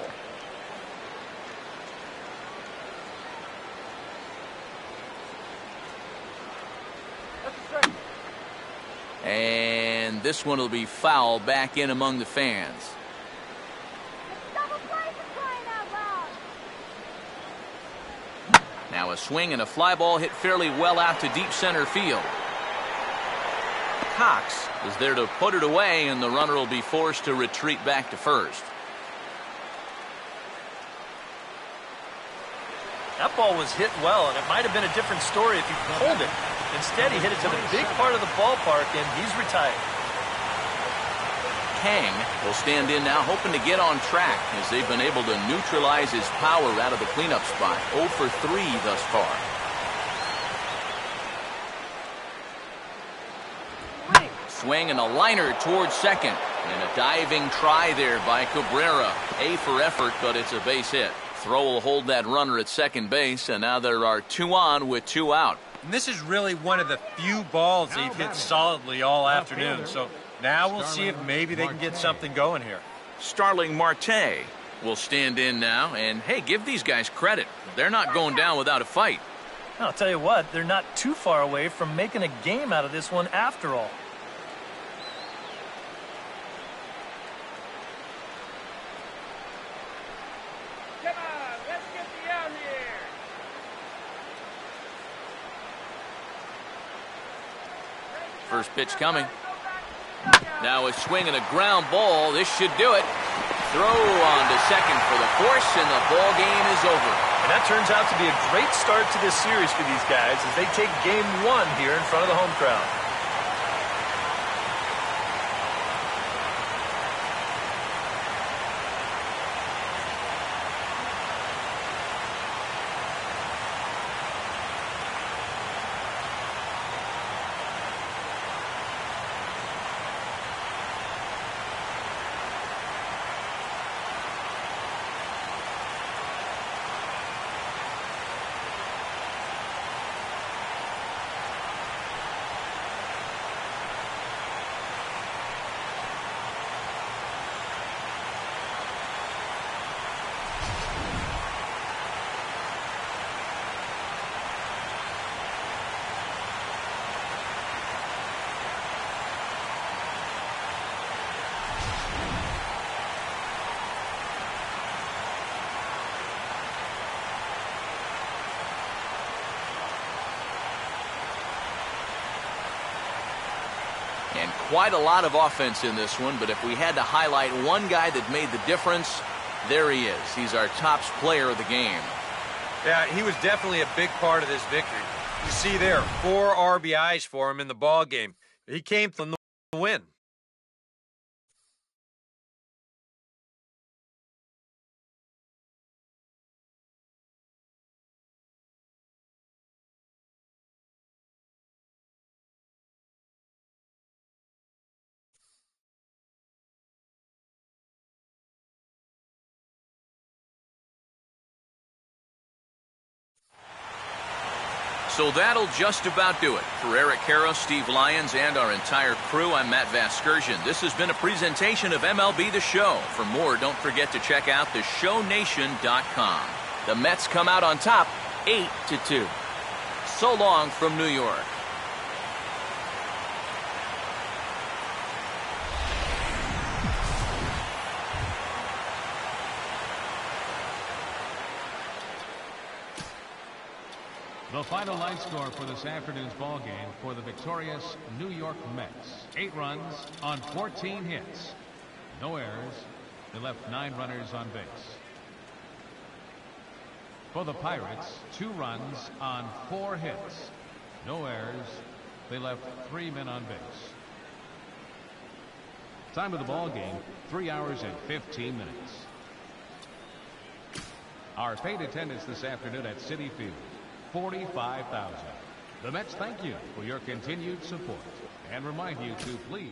And this one will be foul back in among the fans. Now a swing and a fly ball hit fairly well out to deep center field. Cox is there to put it away, and the runner will be forced to retreat back to first. That ball was hit well, and it might have been a different story if he pulled it. Instead, he hit it to the big part of the ballpark, and he's retired. Kang will stand in now, hoping to get on track as they've been able to neutralize his power out of the cleanup spot. 0 for 3 thus far. swing and a liner towards second. And a diving try there by Cabrera. A for effort, but it's a base hit. Throw will hold that runner at second base, and now there are 2 on with 2 out. And this is really one of the few balls they've hit solidly all afternoon. So now we'll see if maybe they can get something going here. Starling Marte will stand in now, and hey, give these guys credit. They're not going down without a fight. I'll tell you what, they're not too far away from making a game out of this one after all. Come on, let's get the out here. First pitch coming. Now a swing and a ground ball. This should do it. Throw on to second for the force, and the ball game is over. And that turns out to be a great start to this series for these guys as they take game 1 here in front of the home crowd. And quite a lot of offense in this one, but if we had to highlight one guy that made the difference, there he is. He's our top player of the game. Yeah, he was definitely a big part of this victory. You see there, 4 RBIs for him in the ball game. He came from the win. So that'll just about do it. For Eric Karros, Steve Lyons, and our entire crew, I'm Matt Vasgersian. This has been a presentation of MLB The Show. For more, don't forget to check out theshownation.com. The Mets come out on top, 8-2. So long from New York. The final line score for this afternoon's ball game for the victorious New York Mets. 8 runs on 14 hits. No errors. They left 9 runners on base. For the Pirates, 2 runs on 4 hits. No errors. They left 3 men on base. Time of the ball game, 3 hours and 15 minutes. Our paid attendance this afternoon at Citi Field, 45,000. The Mets thank you for your continued support and remind you to please